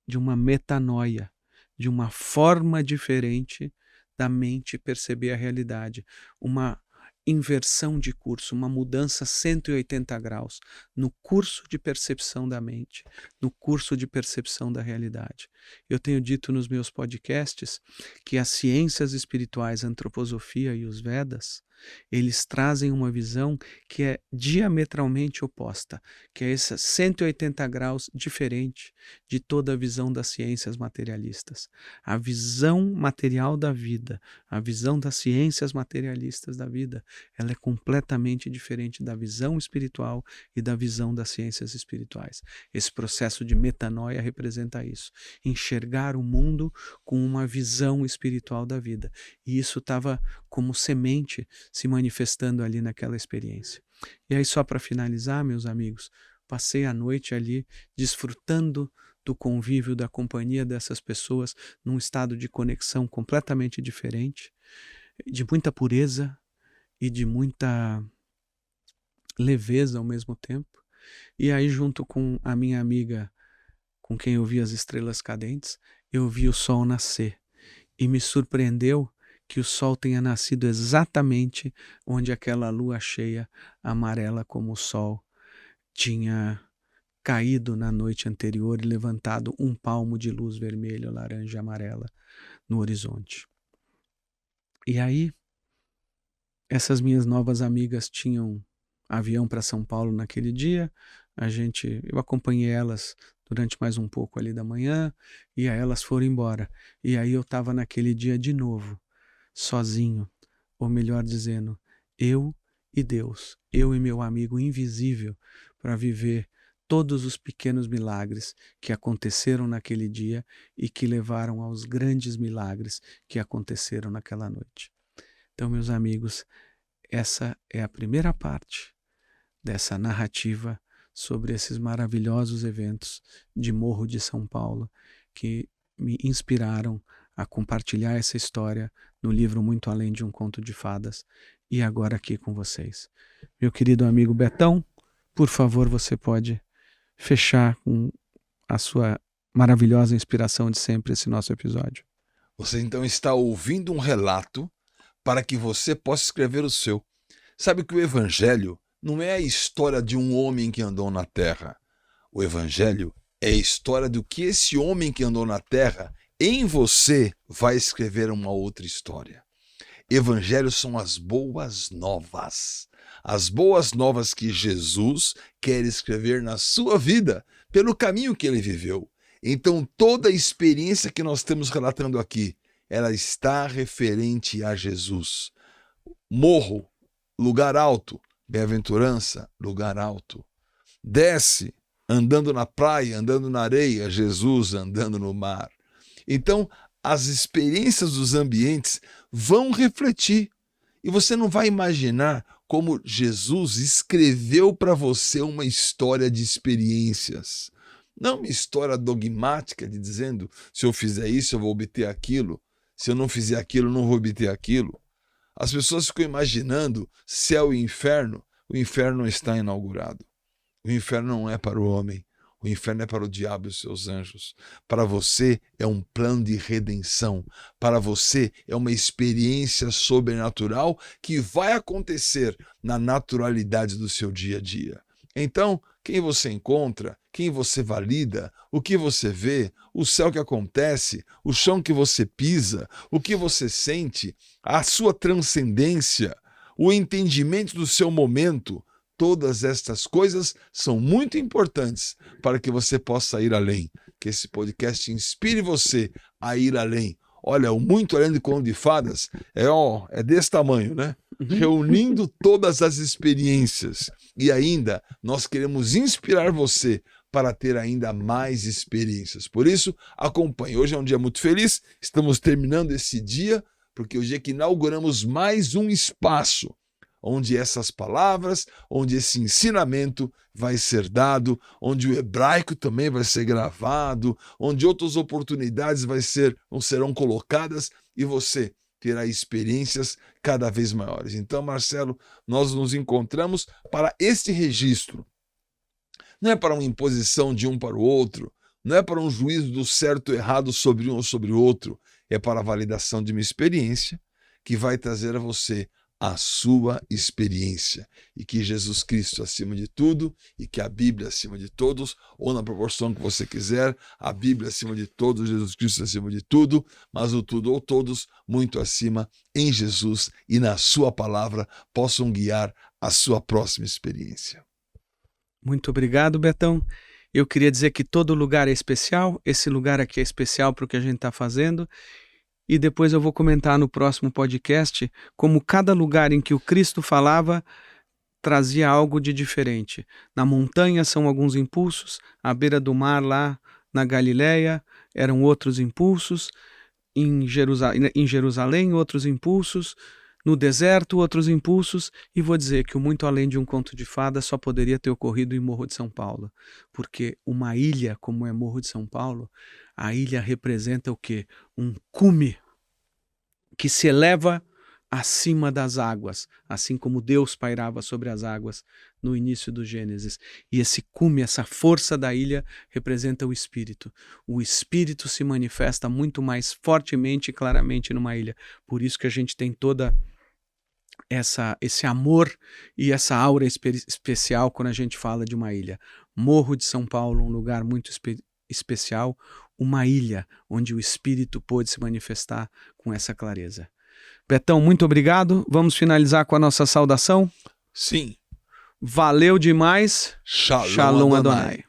de uma metanoia, de uma forma diferente da mente perceber a realidade, uma inversão de curso, uma mudança 180 graus no curso de percepção da mente, no curso de percepção da realidade. Eu tenho dito nos meus podcasts que as ciências espirituais, a antroposofia e os Vedas, eles trazem uma visão que é diametralmente oposta, que é essa 180 graus diferente de toda a visão das ciências materialistas. A visão material da vida, a visão das ciências materialistas da vida, ela é completamente diferente da visão espiritual e da visão das ciências espirituais. Esse processo de metanoia representa isso, enxergar o mundo com uma visão espiritual da vida. E isso estava como semente se manifestando ali naquela experiência. E aí, só para finalizar, meus amigos, passei a noite ali desfrutando do convívio, da companhia dessas pessoas, num estado de conexão completamente diferente, de muita pureza e de muita leveza ao mesmo tempo. E aí, junto com a minha amiga, com quem eu vi as estrelas cadentes, eu vi o sol nascer. E me surpreendeu que o sol tenha nascido exatamente onde aquela lua cheia, amarela como o sol, tinha caído na noite anterior e levantado um palmo de luz vermelha, laranja e amarela no horizonte. E aí, essas minhas novas amigas tinham avião para São Paulo naquele dia. Eu acompanhei elas durante mais um pouco ali da manhã, e aí elas foram embora. E aí eu estava naquele dia de novo, sozinho, ou melhor dizendo, eu e Deus, eu e meu amigo invisível, para viver todos os pequenos milagres que aconteceram naquele dia e que levaram aos grandes milagres que aconteceram naquela noite. Então, meus amigos, essa é a primeira parte dessa narrativa sobre esses maravilhosos eventos de Morro de São Paulo que me inspiraram a compartilhar essa história no livro Muito Além de um Conto de Fadas e agora aqui com vocês. Meu querido amigo Betão, por favor, você pode fechar com a sua maravilhosa inspiração de sempre esse nosso episódio. Você então está ouvindo um relato para que você possa escrever o seu. Sabe que o Evangelho não é a história de um homem que andou na Terra. O Evangelho é a história do que esse homem que andou na Terra, em você, vai escrever uma outra história. Evangelhos são as boas novas. As boas novas que Jesus quer escrever na sua vida, pelo caminho que ele viveu. Então, toda a experiência que nós estamos relatando aqui, ela está referente a Jesus. Morro, lugar alto. Bem-aventurança, lugar alto. Desce, andando na praia, andando na areia, Jesus andando no mar. Então, as experiências dos ambientes vão refletir. E você não vai imaginar como Jesus escreveu para você uma história de experiências. Não uma história dogmática de dizendo, se eu fizer isso, eu vou obter aquilo. Se eu não fizer aquilo, eu não vou obter aquilo. As pessoas ficam imaginando céu e inferno. O inferno não está inaugurado. O inferno não é para o homem. O inferno é para o diabo e os seus anjos. Para você é um plano de redenção. Para você é uma experiência sobrenatural que vai acontecer na naturalidade do seu dia a dia. Então, quem você encontra, quem você valida, o que você vê, o céu que acontece, o chão que você pisa, o que você sente, a sua transcendência, o entendimento do seu momento, Todas estas coisas são muito importantes para que você possa ir além. Que esse podcast inspire você a ir além. Olha, o Muito Além do Conto de Fadas é desse tamanho, né? Reunindo todas as experiências. E ainda, nós queremos inspirar você para ter ainda mais experiências. Por isso, acompanhe. Hoje é um dia muito feliz. Estamos terminando esse dia, porque hoje é que inauguramos mais um espaço onde essas palavras, onde esse ensinamento vai ser dado, onde o hebraico também vai ser gravado, onde outras oportunidades serão colocadas e você terá experiências cada vez maiores. Então, Marcelo, nós nos encontramos para este registro. Não é para uma imposição de um para o outro, não é para um juízo do certo ou errado sobre um ou sobre o outro, é para a validação de uma experiência que vai trazer a você a sua experiência, e que Jesus Cristo acima de tudo, e que a Bíblia acima de todos, ou na proporção que você quiser, a Bíblia acima de todos, Jesus Cristo acima de tudo, mas o tudo ou todos muito acima em Jesus e na sua palavra possam guiar a sua próxima experiência. Muito obrigado, Betão. Eu queria dizer que todo lugar é especial, esse lugar aqui é especial para o que a gente está fazendo. E depois eu vou comentar no próximo podcast como cada lugar em que o Cristo falava trazia algo de diferente. Na montanha são alguns impulsos, à beira do mar lá na Galileia eram outros impulsos, em Jerusalém outros impulsos, no deserto outros impulsos, e vou dizer que o Muito Além de um Conto de Fada só poderia ter ocorrido em Morro de São Paulo, porque uma ilha como é Morro de São Paulo, a ilha representa o quê? Um cume que se eleva acima das águas, assim como Deus pairava sobre as águas no início do Gênesis. E esse cume, essa força da ilha, representa o Espírito. O Espírito se manifesta muito mais fortemente e claramente numa ilha. Por isso que a gente tem toda esse amor e essa aura especial quando a gente fala de uma ilha. Morro de São Paulo, um lugar muito especial, uma ilha onde o Espírito pôde se manifestar com essa clareza. Betão, muito obrigado. Vamos finalizar com a nossa saudação? Sim. Valeu demais. Shalom, Shalom Adonai. Adonai.